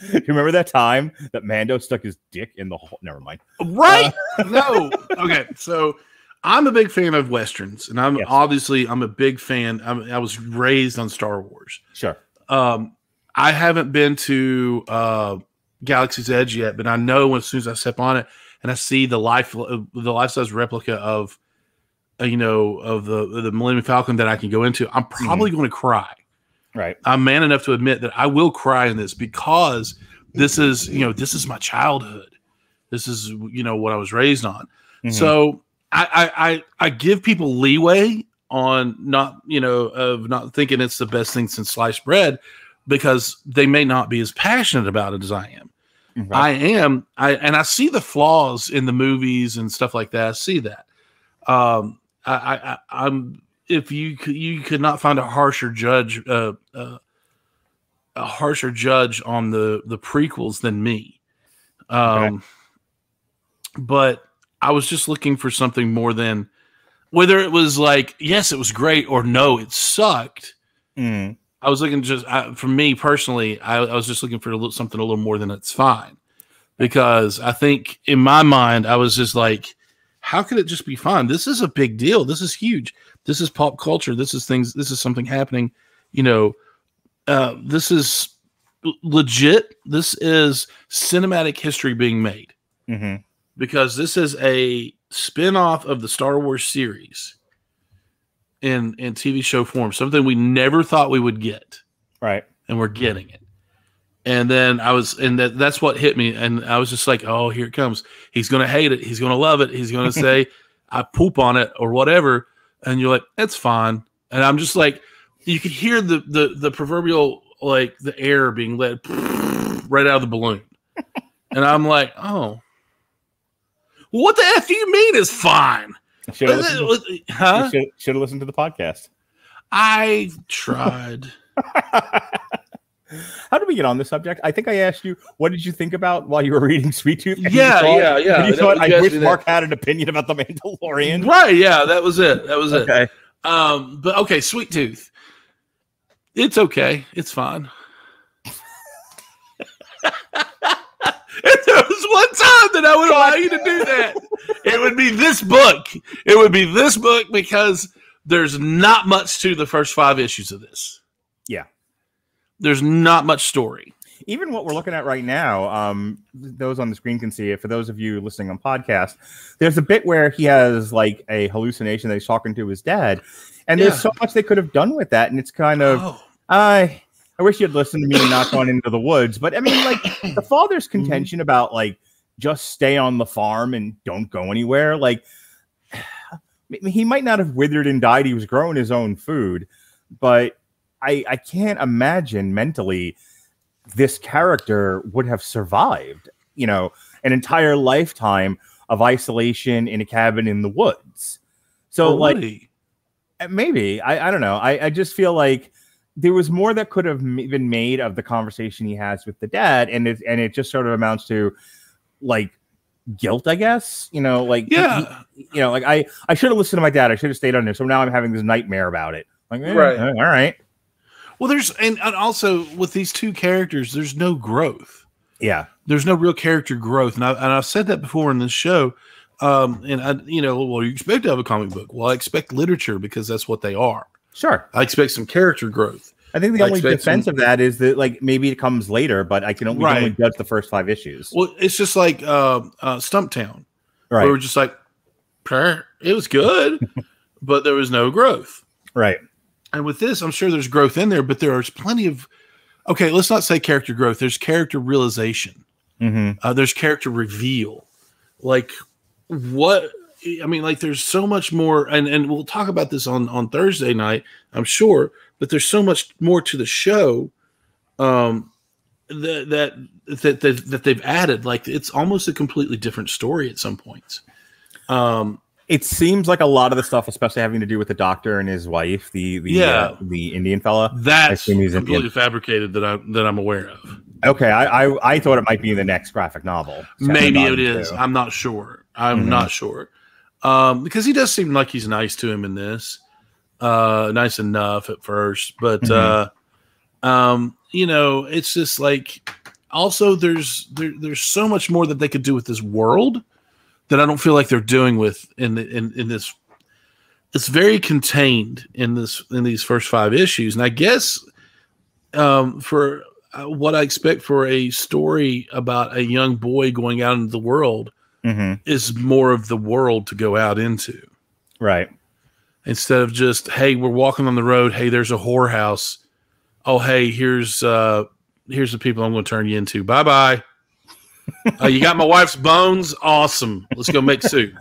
Do you remember that time that Mando stuck his dick in the hole? Never mind. Right? No. Okay. So I'm a big fan of Westerns, and I'm a big fan. I was raised on Star Wars. Sure. I haven't been to Galaxy's Edge yet, but I know as soon as I step on it and I see the life-size replica of the Millennium Falcon that I can go into, I'm probably going to cry. Right. I'm man enough to admit that I will cry in this because this is my childhood. This is, what I was raised on. Mm-hmm. So I give people leeway on not thinking it's the best thing since sliced bread because they may not be as passionate about it as I am. Mm-hmm. I am. I see the flaws in the movies and stuff like that. I see that. I'm. If you could not find a harsher judge on the prequels than me, but I was just looking for something more than whether it was yes, it was great or no, it sucked. I was looking for me personally. I was just looking for something a little more than it's fine, because I think in my mind I was just how could it just be fine? This is a big deal. This is huge. This is pop culture. This is things. This is something happening. This is legit. This is cinematic history being made because this is a spin-off of the Star Wars series in TV show form, something we never thought we would get. Right. And we're getting it. And then that's what hit me. And I was just like, oh, here it comes. He's going to hate it. He's going to love it. He's going to say, I poop on it or whatever. And you're like, it's fine. And I'm just like, you could hear the proverbial, like the air being let right out of the balloon. And I'm like, oh, well, what the F do you mean is fine? Should have listened to the podcast. I tried. How did we get on this subject? I think I asked you, what did you think about while you were reading Sweet Tooth? Yeah. You thought, I wish Mark had an opinion about the Mandalorian. Right, yeah, that was it. Okay. But okay, Sweet Tooth. It's okay. It's fine. If there was one time that I would allow you to do that, it would be this book. It would be this book because there's not much to the first 5 issues of this. Yeah. There's not much story. Even what we're looking at right now, those on the screen can see it. For those of you listening on podcast, there's a bit where he has like a hallucination that he's talking to his dad. And there's so much they could have done with that. And it's kind of, I wish you'd listened to me and not gone into the woods. But I mean, like the father's contention about like, just stay on the farm and don't go anywhere. Like he might not have withered and died. He was growing his own food, but I can't imagine mentally this character would have survived, an entire lifetime of isolation in a cabin in the woods. So like maybe, I don't know. I just feel like there was more that could have been made of the conversation he has with the dad. And it just sort of amounts to like guilt, I guess, like, like I should have listened to my dad. I should have stayed on there. So now I'm having this nightmare about it. Like, right. All right. Well, there's and also with these two characters, there's no growth. Yeah, there's no real character growth, and I've said that before in this show. And I, well, you expect to have a comic book. Well, I expect literature because that's what they are. Sure, I expect some character growth. I think the only defense of that is that like maybe it comes later, but I can only judge the first 5 issues. Well, it's just like Stumptown, right? We were just like, it was good, but there was no growth, right? And with this, I'm sure there's growth in there, but there's plenty of, okay, let's not say character growth. There's character realization. There's character reveal. Like what, I mean, like there's so much more, and we'll talk about this on Thursday night, I'm sure, but there's so much more to the show that they've added. Like it's almost a completely different story at some points. It seems like a lot of the stuff, especially having to do with the doctor and his wife, the Indian fella. That's completely fabricated that I'm aware of. Okay, I thought it might be the next graphic novel. Maybe it is. I'm not sure. I'm not sure because he does seem like he's nice to him in this. Nice enough at first, but it's just like also there's so much more that they could do with this world that I don't feel like they're doing with in this. It's very contained in these first 5 issues, and I guess for what I expect for a story about a young boy going out into the world is more of the world to go out into, right? Instead of just, hey, we're walking on the road. Hey, there's a whorehouse. Oh, hey, here's the people I'm going to turn you into. Bye bye. You got my wife's bones? Awesome. Let's go make soup.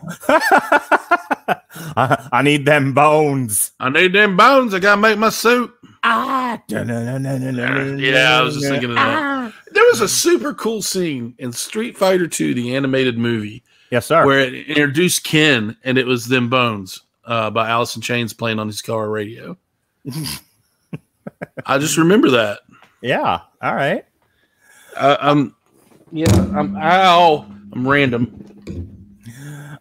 I need them bones. I need them bones. I got to make my soup. Yeah, I was just thinking of that. There was a super cool scene in Street Fighter 2, the animated movie. Yes, sir. Where it introduced Ken, and it was Them Bones by Alice in Chains playing on his car radio. I just remember that. Yeah. All right. I'm random.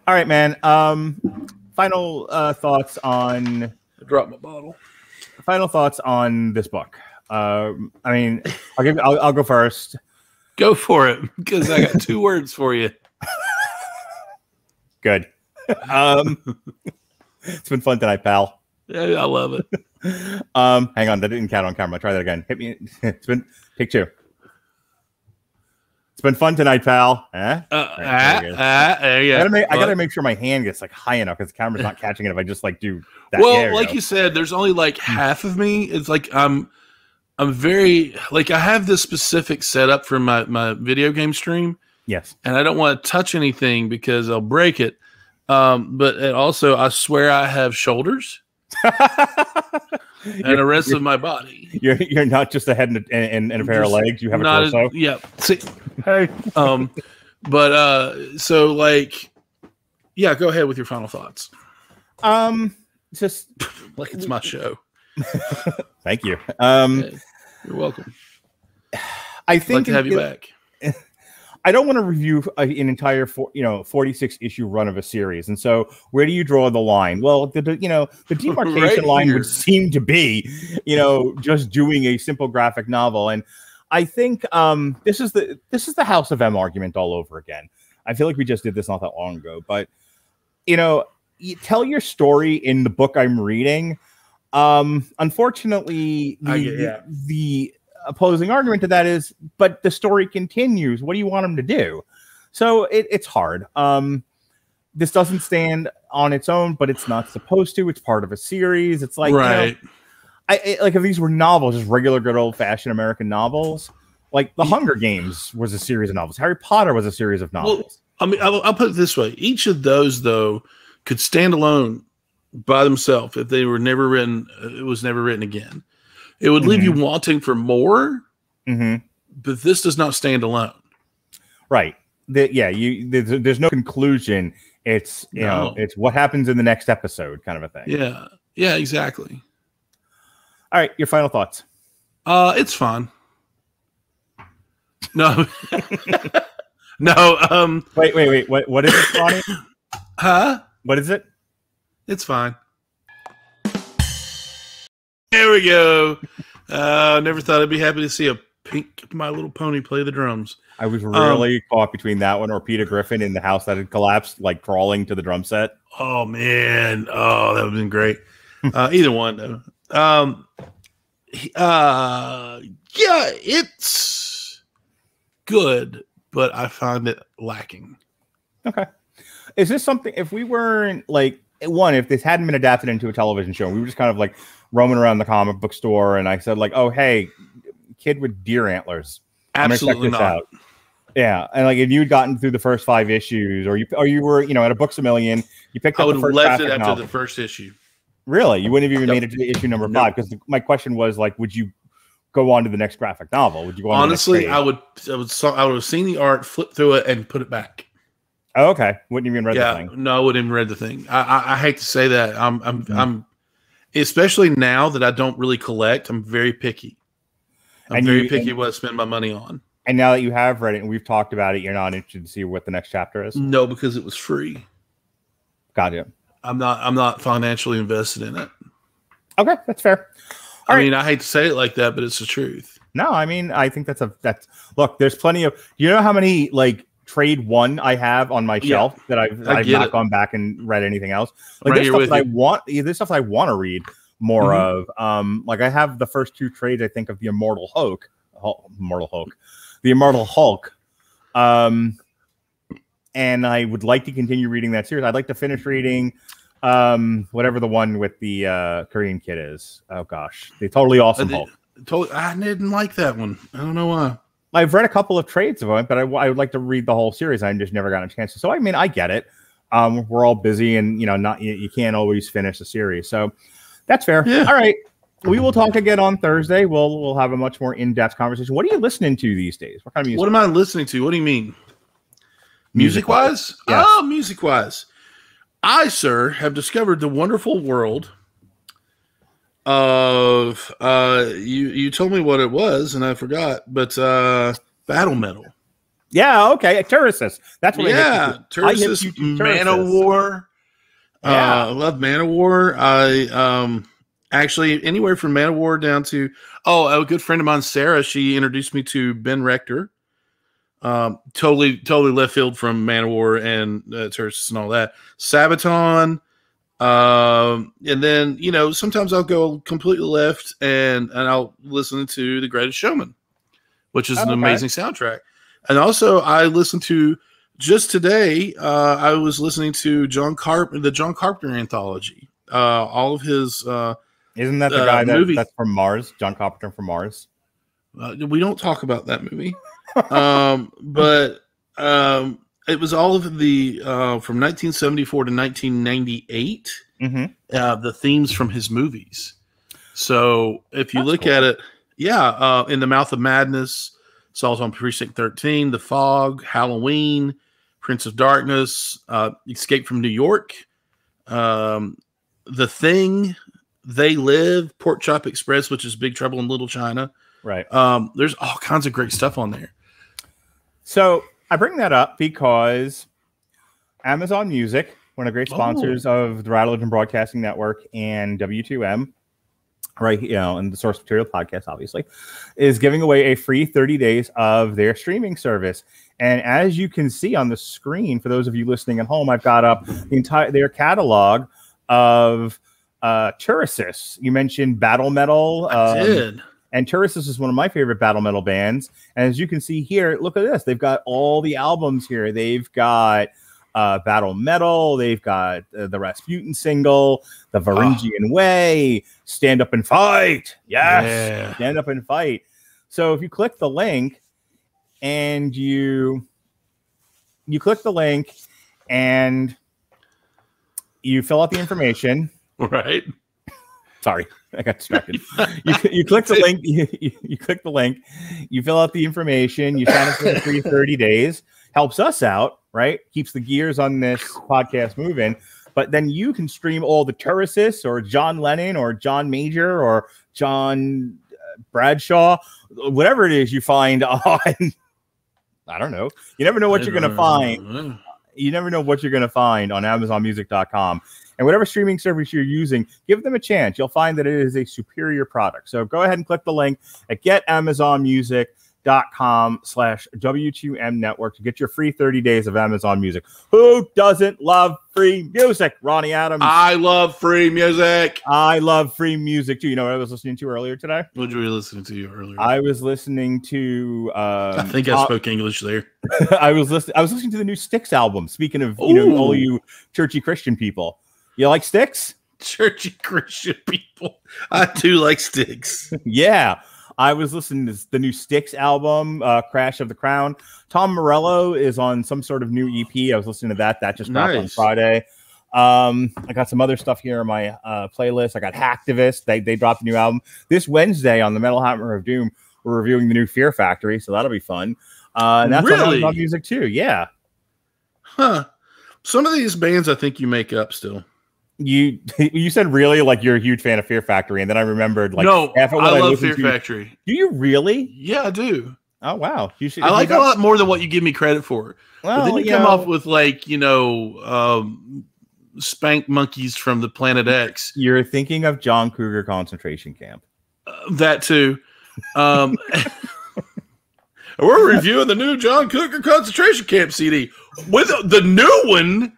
All right, man. Final thoughts on. I dropped my bottle. Final thoughts on this book. I mean, I'll go first. Go for it, because I got 2 words for you. Good. It's been fun tonight, pal. Yeah, I love it. Hang on, that didn't count on camera. Try that again. Hit me. It's been take two. It's been fun tonight, pal. There you go. I gotta make sure my hand gets like high enough because the camera's not catching it if I just like do that. Well, like you said, there's only like half of me. It's like I'm very like I have this specific setup for my video game stream. Yes. And I don't want to touch anything because I'll break it. But also I swear I have shoulders. And the rest of my body. You're not just a head and a pair of legs. You have a torso. Yeah. See, hey. So like, yeah. Go ahead with your final thoughts. Just like it's my show. Thank you. Hey, you're welcome. I think I'd like to have you back. I don't want to review an entire 46 issue run of a series, and so where do you draw the line? Well, the demarcation right line here would seem to be, just doing a simple graphic novel, and I think this is the House of M argument all over again. I feel like we just did this not that long ago, but you tell your story in the book I'm reading. Unfortunately, the opposing argument to that is, but the story continues. What do you want them to do? So it's hard. This doesn't stand on its own, but it's not supposed to. It's part of a series. It's like, right. Like if these were novels, just regular good old fashioned American novels, like The Hunger Games was a series of novels. Harry Potter was a series of novels. Well, I mean, I'll put it this way. Each of those, though, could stand alone by themselves if they were never written. It was never written again. It would leave you wanting for more, but this does not stand alone. Right. There's no conclusion. It's it's what happens in the next episode, kind of a thing. Yeah. Yeah. Exactly. All right, your final thoughts. It's fine. No. No. Wait. What is it, Ronnie? Huh? What is it? It's fine. There we go. Never thought I'd be happy to see a pink My Little Pony play the drums. I was really caught between that one or Peter Griffin in the house that had collapsed, like crawling to the drum set. Oh man! Oh, that would have been great. Either one, though. Yeah, it's good, but I find it lacking. Okay. Is this something? If we weren't like if this hadn't been adapted into a television show, we were just kind of like roaming around the comic book store, and I said like, "Oh, hey, kid with deer antlers, absolutely not." Out. Yeah, and like if you had gotten through the first 5 issues, or you were at a Books a Million, you picked up the first left it after novel. the first issue. Really, you wouldn't have even made it to issue number 5 because my question was like, would you go on to the next graphic novel? Would you go on? Honestly, to the next I would have seen the art, flip through it, and put it back. Oh, okay, wouldn't even read the thing. No, I wouldn't even read the thing. I hate to say that. I'm especially now that I don't really collect. I'm very picky. I'm very picky what I spend my money on. And now that you have read it and we've talked about it, you're not interested to see what the next chapter is? No, because it was free. Gotcha. I'm not financially invested in it. Okay, that's fair. I mean, I hate to say it like that, but it's the truth. No, I mean, I think that's look, there's plenty of, you know how many like trade one I have on my shelf that I've not gone back and read anything else. Like right there's stuff that I want to read more of. Like I have the first 2 trades, I think, of the Immortal Hulk. The Immortal Hulk. And I would like to continue reading that series. I'd like to finish reading whatever the one with the Korean kid is. Oh gosh, the Totally Awesome Hulk. I didn't like that one. I don't know why. I've read a couple of trades of it, but I would like to read the whole series. I just never got a chance to. So I mean, I get it. We're all busy, and you can't always finish the series. So that's fair. Yeah. All right. We will talk again on Thursday. We'll have a much more in-depth conversation. What are you listening to these days? What kind of music? What am I listening to? What do you mean? Music-wise? Yes. Oh, music-wise. I, sir, have discovered the wonderful world of you told me what it was and I forgot, but battle metal. Yeah, okay. Tyresis. That's what Tyresis, Manowar. I love Manowar. I actually anywhere from Manowar down to a good friend of mine, Sarah, she introduced me to Ben Rector. Totally left field from Manowar and Terrorists and all that. Sabaton. And then, sometimes I'll go completely left and I'll listen to The Greatest Showman, which is an amazing soundtrack. And also I listened to just today, I was listening to the John Carpenter anthology. All of his isn't that the guy that's from Mars? John Carpenter from Mars. We don't talk about that movie. But it was all of the from 1974 to 1998, the themes from his movies. So if you look at it, In the Mouth of Madness, Assault on Precinct 13, The Fog, Halloween, Prince of Darkness, Escape from New York, The Thing, They Live, Pork Chop Express, which is Big Trouble in Little China. Right. There's all kinds of great stuff on there. So I bring that up because Amazon Music, one of the great sponsors of the Radulich and Broadcasting Network and W2M, right, and the Source Material podcast, obviously, is giving away a free 30 days of their streaming service. And as you can see on the screen, for those of you listening at home, I've got up their catalog of Turasis. You mentioned Battle Metal. I did. And Turasis is one of my favorite battle metal bands. And as you can see here, look at this. They've got all the albums here. They've got Battle Metal. They've got the Rasputin single, The Varangian Way, Stand Up and Fight. Yes, Stand Up and Fight. So if you click the link and you click the link and you fill out the information. Right. Sorry, I got distracted. You click the link. You click the link. You fill out the information. You sign up for the free 30 days. Helps us out, right? Keeps the gears on this podcast moving. But then you can stream all the Turasis or John Lennon or John Major or John Bradshaw, whatever it is you find on. I don't know. You never know what you're going to find. You never know what you're going to find on AmazonMusic.com. And whatever streaming service you're using, give them a chance. You'll find that it is a superior product. So go ahead and click the link at getamazonmusic.com/W2M network to get your free 30 days of Amazon Music. Who doesn't love free music? Ronnie Adams. I love free music. I love free music too. You know what I was listening to earlier today? What were you listening to earlier? I was listening to I think I spoke English there. I was listening to the new Styx album. Speaking of all you churchy Christian people. You like Styx? Churchy Christian people. I do like Styx. Yeah. I was listening to the new Styx album, Crash of the Crown. Tom Morello is on some sort of new EP. I was listening to that. That just dropped on Friday. I got some other stuff here on my playlist. I got Hacktivist. They dropped a new album. This Wednesday on the Metal Hammer of Doom, we're reviewing the new Fear Factory, so that'll be fun. And that's on Amazon Music too. Yeah. Huh. Some of these bands I think you make up still. You said really like you're a huge fan of Fear Factory, and then I remembered like no, I love Fear Factory. Do you really? Yeah, I do. Oh wow, you should. I like a lot more than what you give me credit for. Well, but then you come off with like Spank Monkeys from the Planet X. You're thinking of John Cougar Concentration Camp. That too. We're reviewing the new John Cougar Concentration Camp CD with the new one.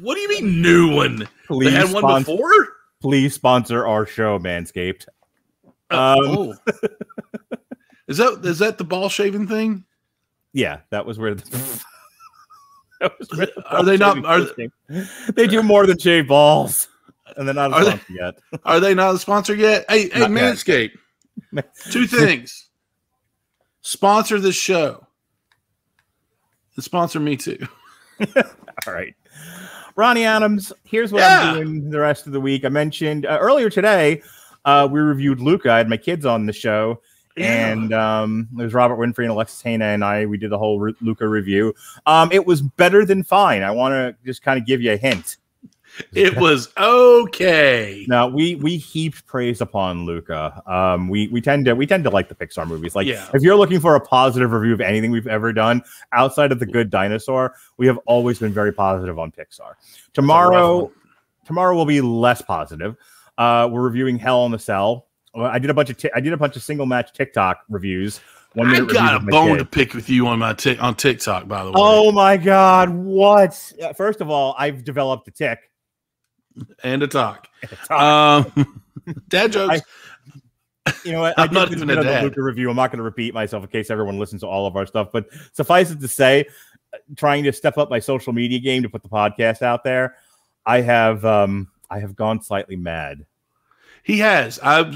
What do you mean new one? They had one before. Please sponsor our show, Manscaped. Is that the ball shaving thing? Yeah, that was where. Are they not? They do more than shave balls, and they're not a sponsor yet. Are they not a sponsor yet? Hey, Manscaped. Two things. Sponsor this show. And sponsor me too. All right. Ronnie Adams, here's what I'm doing the rest of the week. I mentioned earlier today, we reviewed Luca. I had my kids on the show. And there's Robert Winfrey and Alexis Hana and we did the whole Luca review. It was better than fine. I want to just kind of give you a hint. It was okay. Now we heaped praise upon Luca. We tend to like the Pixar movies. Like if you're looking for a positive review of anything we've ever done outside of The Good Dinosaur, we have always been very positive on Pixar. Tomorrow will be less positive. We're reviewing Hell in the Cell. I did a bunch of single match TikTok reviews I got a bone to pick with you on my on TikTok, by the way. Oh my God! What? First of all, I've developed a tick and a talk. Dad jokes. You know what? I'm not even a dad. The review. I'm not going to repeat myself in case everyone listens to all of our stuff. But suffice it to say, trying to step up my social media game to put the podcast out there, I have gone slightly mad. He has. I'm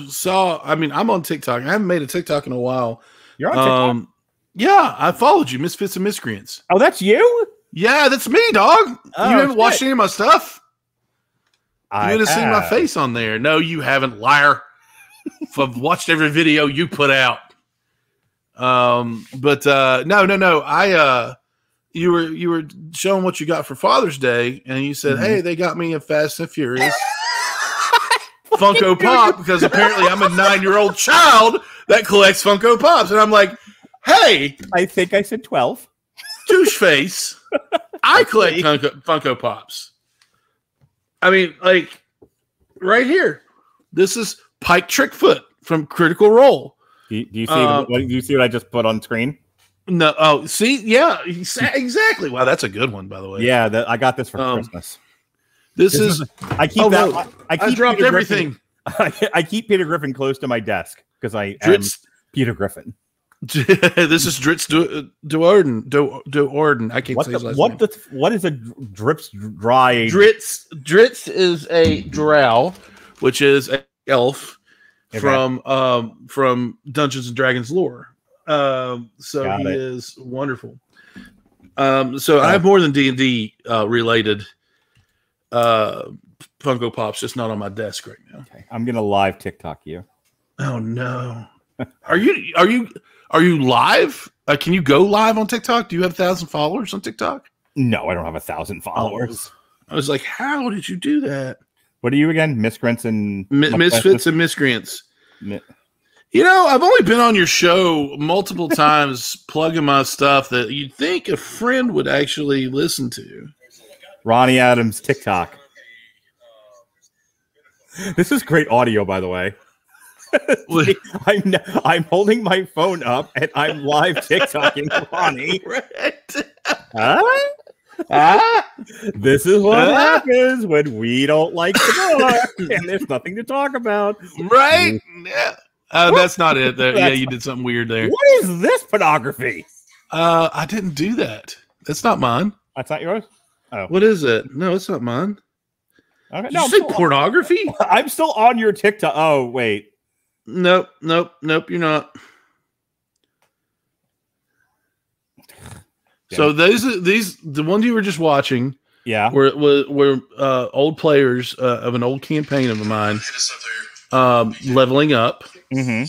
on TikTok. I haven't made a TikTok in a while. You're on TikTok? Yeah, I followed you, Misfits and Miscreants. Oh, that's you? Yeah, that's me, dog. Oh, you haven't watched any of my stuff? I would have seen my face on there. No, you haven't, liar. I've watched every video you put out. No. You were showing what you got for Father's Day, and you said, "Hey, they got me a Fast and Furious Funko Pop because apparently I'm a 9-year-old child that collects Funko Pops." And I'm like, "Hey, I think I said 12. Douche face. I collect Funko Pops. I mean, like, right here. This is Pike Trickfoot from Critical Role. Do you see? Do you see what I just put on screen? No. Oh, see, yeah, exactly. Wow, that's a good one, by the way. Yeah, I got this for Christmas. This is. I keep that. No. I dropped Peter everything. I keep Peter Griffin close to my desk because I am Peter Griffin. This is Dritz Doorden. I can't say his last name. What is a Drips dry? Dritz is a drow, which is an elf from Dungeons and Dragons lore. So he is wonderful. So I have more than D&D related Funko Pops, just not on my desk right now. Okay. I'm gonna live TikTok you. Oh no. Are you live? Can you go live on TikTok? Do you have 1,000 followers on TikTok? No, I don't have 1,000 followers. I was like, how did you do that? What are you again? Miscreants and Misfits and Miscreants. You know, I've only been on your show multiple times plugging my stuff that you'd think a friend would actually listen to. Ronnie Adams TikTok. This is great audio, by the way. I'm holding my phone up and I'm live TikToking Ronnie. This is what happens when we don't like the book and there's nothing to talk about. Right? Yeah. That's not it. Yeah, you did something weird there. What is this pornography? I didn't do that. That's not mine. That's not yours? Oh. What is it? No, it's not mine. Okay. Did you say pornography? I'm still on your TikTok. Oh, wait. Nope, you're not. So the ones you were just watching, were old players of an old campaign of mine, leveling up. Mm-hmm.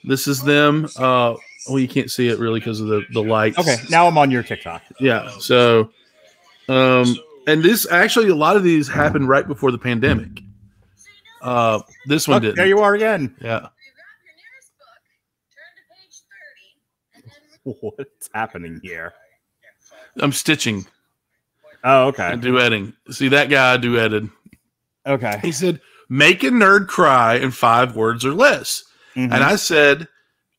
This is them. Well, you can't see it really because of the lights. Okay, now I'm on your TikTok. Yeah. So, and this actually a lot of these happened right before the pandemic. This one didn't. There you are again. Yeah. What's happening here? I'm stitching. Oh, okay. And duetting. See, that guy duetted. Okay. He said, "Make a nerd cry in 5 words or less." Mm-hmm. And I said,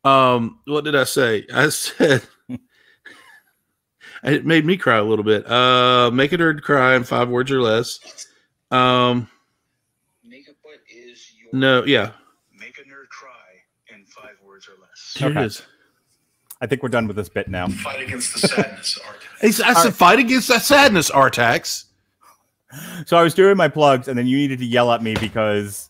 what did I say? I said, it made me cry a little bit. Make a nerd cry in 5 words or less. Make a nerd cry in 5 words or less. Here it is. I think we're done with this bit now. Fight against the sadness, Artax. I said, fight against that sadness, Artax. So I was doing my plugs, and then you needed to yell at me because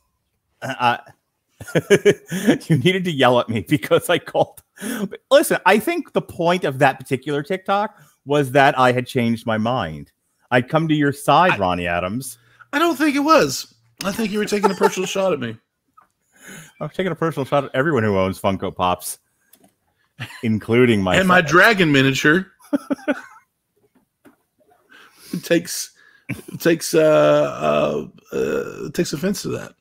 you needed to yell at me because I called. But listen, I think the point of that particular TikTok was that I had changed my mind. I'd come to your side, Ronnie Adams. I don't think it was. I think you were taking a personal shot at me. I'm taking a personal shot at everyone who owns Funko Pops, including myself. And my dragon miniature. It takes offense to that.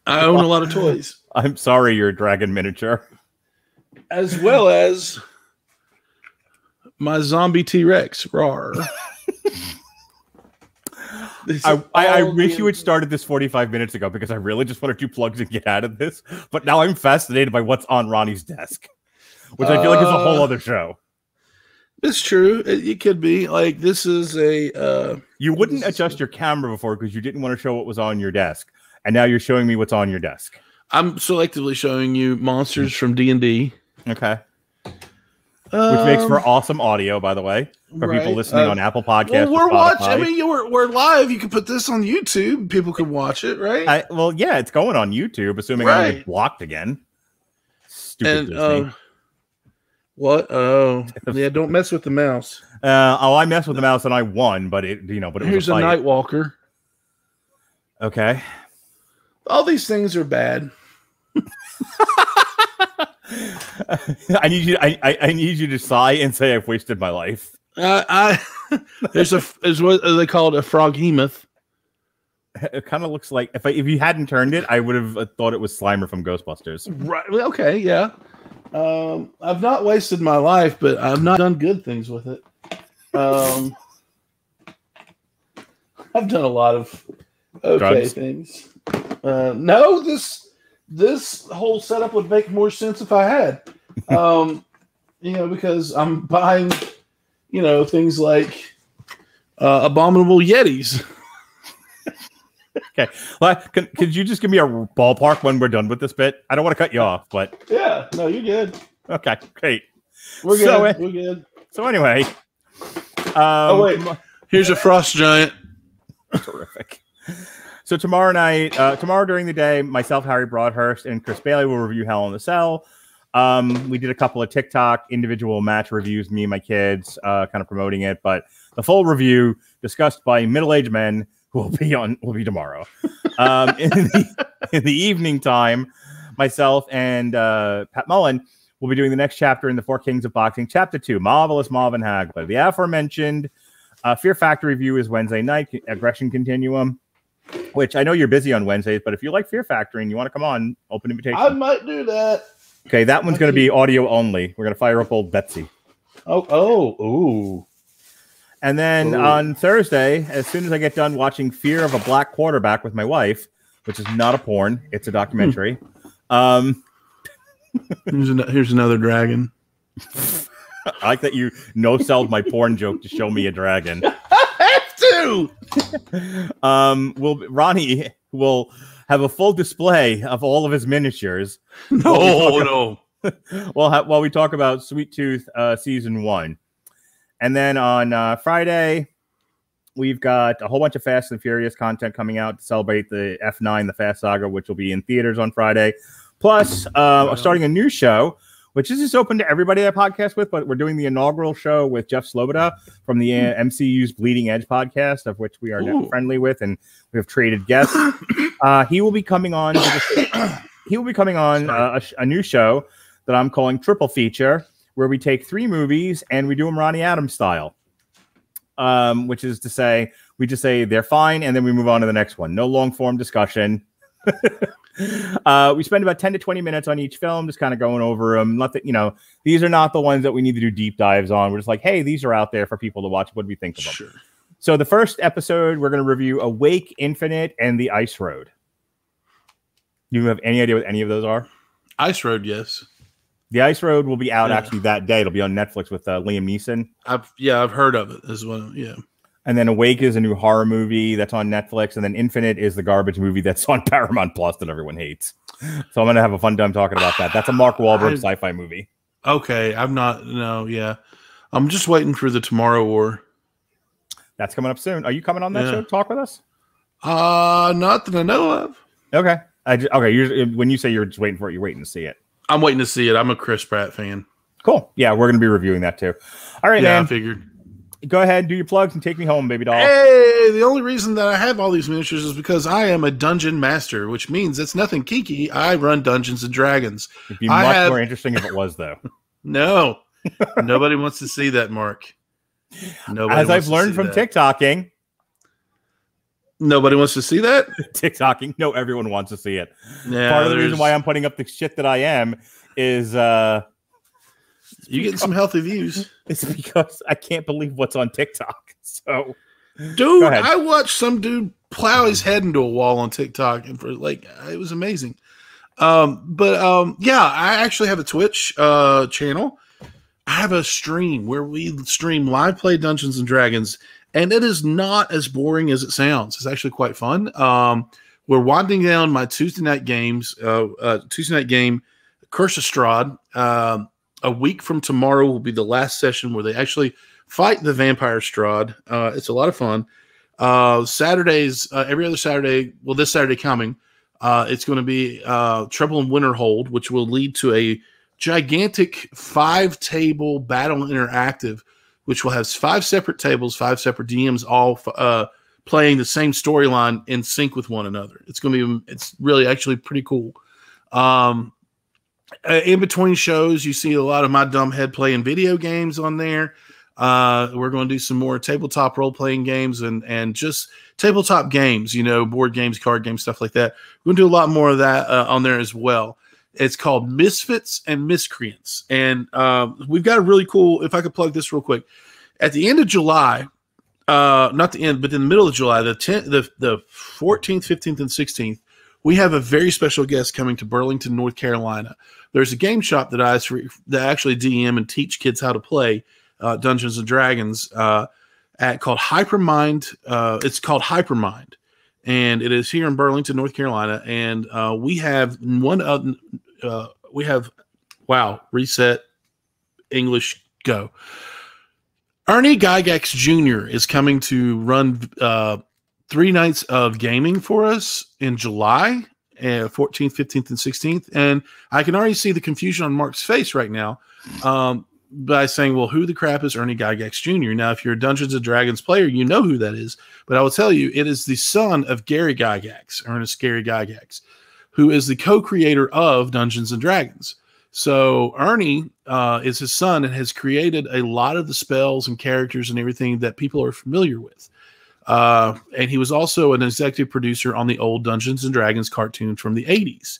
I own a lot of toys. I'm sorry, your dragon miniature, as well as my zombie T-Rex. Rawr. I wish you had started this 45 minutes ago because I really just wanted to plug to get out of this. But now I'm fascinated by what's on Ronnie's desk. which I feel like is a whole other show. It's true. It could be like this is a. You wouldn't adjust your camera before because you didn't want to show what was on your desk, and now you're showing me what's on your desk. I'm selectively showing you monsters from D&D. Okay. Which makes for awesome audio, by the way, for people listening on Apple Podcasts. Well, we're watching. I mean, we're live. You can put this on YouTube. People can watch it, right? Well, yeah, it's going on YouTube, assuming I don't get blocked again. Stupid Disney. What? Oh, yeah. Don't mess with the mouse. I messed with the mouse and I won, but it Here's was a Nightwalker. Okay. All these things are bad. I need you to sigh and say I've wasted my life. There's what they call it, a froghemoth. It kind of looks like if you hadn't turned it, I would have thought it was Slimer from Ghostbusters. Right. Okay. Yeah. I've not wasted my life, but I've not done good things with it. I've done a lot of drugs? things. No, this whole setup would make more sense if I had. Because I'm buying, things like abominable Yetis. Okay. Well, could you just give me a ballpark when we're done with this bit? I don't want to cut you off, but yeah, no, you're good. Okay, great. We're good. We're good. So anyway, wait, here's a frost giant. Terrific. So tomorrow during the day, myself, Harry Broadhurst, and Chris Bailey will review Hell in the Cell. We did a couple of TikTok individual match reviews, me and my kids, kind of promoting it, but the full review discussed by middle-aged men will be tomorrow. In the evening time, myself and Pat Mullen will be doing the next chapter in the Four Kings of Boxing, Chapter 2, Marvelous Marvin Hagler. The aforementioned Fear Factor review is Wednesday night, Aggression Continuum, which I know you're busy on Wednesdays, but if you like Fear Factor and you want to come on, open invitation. I might do that. Okay, that one's going to be audio only. We're going to fire up old Betsy. Ooh. And then on Thursday, as soon as I get done watching Fear of a Black Quarterback with my wife, which is not a porn, it's a documentary. Here's another dragon. I like that you no-sold my porn joke to show me a dragon. I have to. Ronnie will have a full display of all of his miniatures. No. While we talk about Sweet Tooth Season 1. And then on Friday, we've got a whole bunch of Fast and Furious content coming out to celebrate the F9, the Fast Saga, which will be in theaters on Friday. Plus, starting a new show, which is just open to everybody I podcast with, but we're doing the inaugural show with Jeff Sloboda from the MCU's Bleeding Edge podcast, of which we are now friendly with, and we have traded guests. He will be coming on. A new show that I'm calling Triple Feature, where we take 3 movies and we do them Ronnie Adams style, which is to say, we just say they're fine and then we move on to the next one. No long form discussion. We spend about 10 to 20 minutes on each film, just kind of going over them. These are not the ones that we need to do deep dives on. We're just like, hey, these are out there for people to watch. What do we think of them? Sure. So the first episode, we're going to review Awake, Infinite, and The Ice Road. You have any idea what any of those are? Ice Road, yes. The Ice Road will be out actually that day. It'll be on Netflix with Liam Neeson. I've heard of it as well. Yeah. And then Awake is a new horror movie that's on Netflix. And then Infinite is the garbage movie that's on Paramount Plus that everyone hates. So I'm going to have a fun time talking about that. That's a Mark Wahlberg sci-fi movie. Okay. I'm just waiting for the Tomorrow War. That's coming up soon. Are you coming on that show to talk with us? Not that I know of. Okay. When you say you're just waiting for it, you're waiting to see it. I'm waiting to see it. I'm a Chris Pratt fan. Cool. Yeah, we're going to be reviewing that too. All right, man. I figured. Go ahead, do your plugs, and take me home, baby doll. Hey, the only reason that I have all these miniatures is because I am a dungeon master, which means it's nothing kinky. I run Dungeons and Dragons. It'd be much more interesting if it was, though. No. Nobody wants to see that, Mark. As I've learned from TikToking. Nobody wants to see that? TikToking. No, everyone wants to see it. Yeah, part of the reason why I'm putting up the shit that I am is you getting some healthy views. It's because I can't believe what's on TikTok. So, dude, I watched some dude plow his head into a wall on TikTok, and it was amazing. Yeah, I actually have a Twitch channel. I have a stream where we stream live play Dungeons and Dragons, and it is not as boring as it sounds. It's actually quite fun. We're winding down my Tuesday night game, Curse of Strahd. A week from tomorrow will be the last session where they actually fight the Vampire Strahd. It's a lot of fun. Saturdays, every other Saturday, well, this Saturday coming, it's going to be Trouble in Winterhold, which will lead to a gigantic 5-table battle interactive, which will have 5 separate tables, 5 separate DMs, all playing the same storyline in sync with one another. It's going to be, it's really actually pretty cool. In between shows, you see a lot of my dumb head playing video games on there. We're going to do some more tabletop role-playing games and just tabletop games, board games, card games, stuff like that. We're going to do a lot more of that on there as well. It's called Misfits and Miscreants. And we've got a really cool, if I could plug this real quick. At the end of July, not the end, but in the middle of July, the 14th, 15th, and 16th, we have a very special guest coming to Burlington, North Carolina. There's a game shop that I actually DM and teach kids how to play Dungeons and Dragons called Hypermind. It's called Hypermind, and it is here in Burlington, North Carolina. And we have reset English go. Ernie Gygax Jr. is coming to run 3 nights of gaming for us in July, 14th, 15th, and 16th. And I can already see the confusion on Mark's face right now by saying, well, who the crap is Ernie Gygax Jr.? Now, if you're a Dungeons & Dragons player, you know who that is. But I will tell you, it is the son of Gary Gygax, Ernest Gary Gygax, who is the co-creator of Dungeons & Dragons. So Ernie is his son and has created a lot of the spells and characters and everything that people are familiar with. And he was also an executive producer on the old Dungeons & Dragons cartoons from the 80s.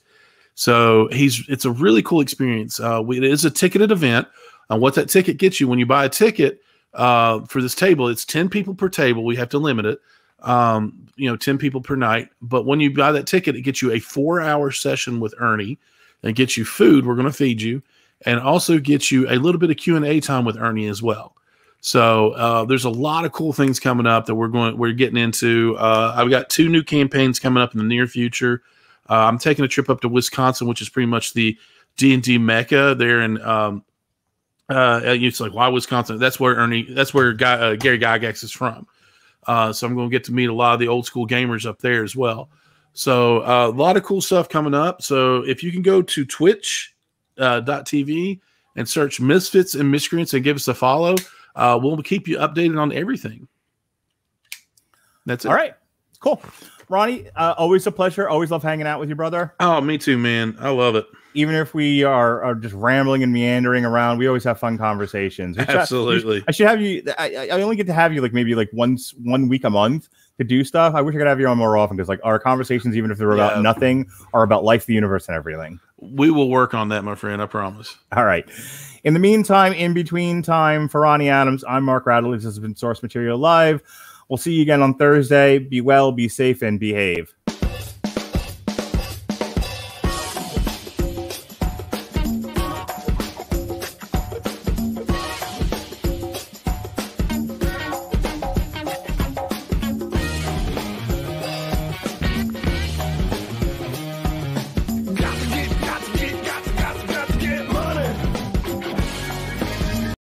So it's a really cool experience. It is a ticketed event. What that ticket gets you when you buy a ticket for this table, it's 10 people per table. We have to limit it, 10 people per night. But when you buy that ticket, it gets you a 4-hour session with Ernie and gets you food. We're going to feed you, and also gets you a little bit of Q&A time with Ernie as well. So there's a lot of cool things coming up that we're getting into. I've got 2 new campaigns coming up in the near future. I'm taking a trip up to Wisconsin, which is pretty much the D&D mecca there in it's like, why Wisconsin? That's where Gary Gygax is from. So I'm going to get to meet a lot of the old school gamers up there as well. So a lot of cool stuff coming up. So if you can go to twitch.tv and search Misfits and Miscreants and give us a follow, we'll keep you updated on everything. That's it. All right. Cool. Ronnie, always a pleasure. Always love hanging out with you, brother. Oh, me too, man. I love it. Even if we are just rambling and meandering around, we always have fun conversations. Absolutely. I should have you. I only get to have you maybe one week a month to do stuff. I wish I could have you on more often because our conversations, even if they're about nothing, are about life, the universe, and everything. We will work on that, my friend. I promise. All right. In the meantime, in between time, for Ronnie Adams, I'm Mark Radulich. This has been Source Material Live. We'll see you again on Thursday. Be well, be safe, and behave.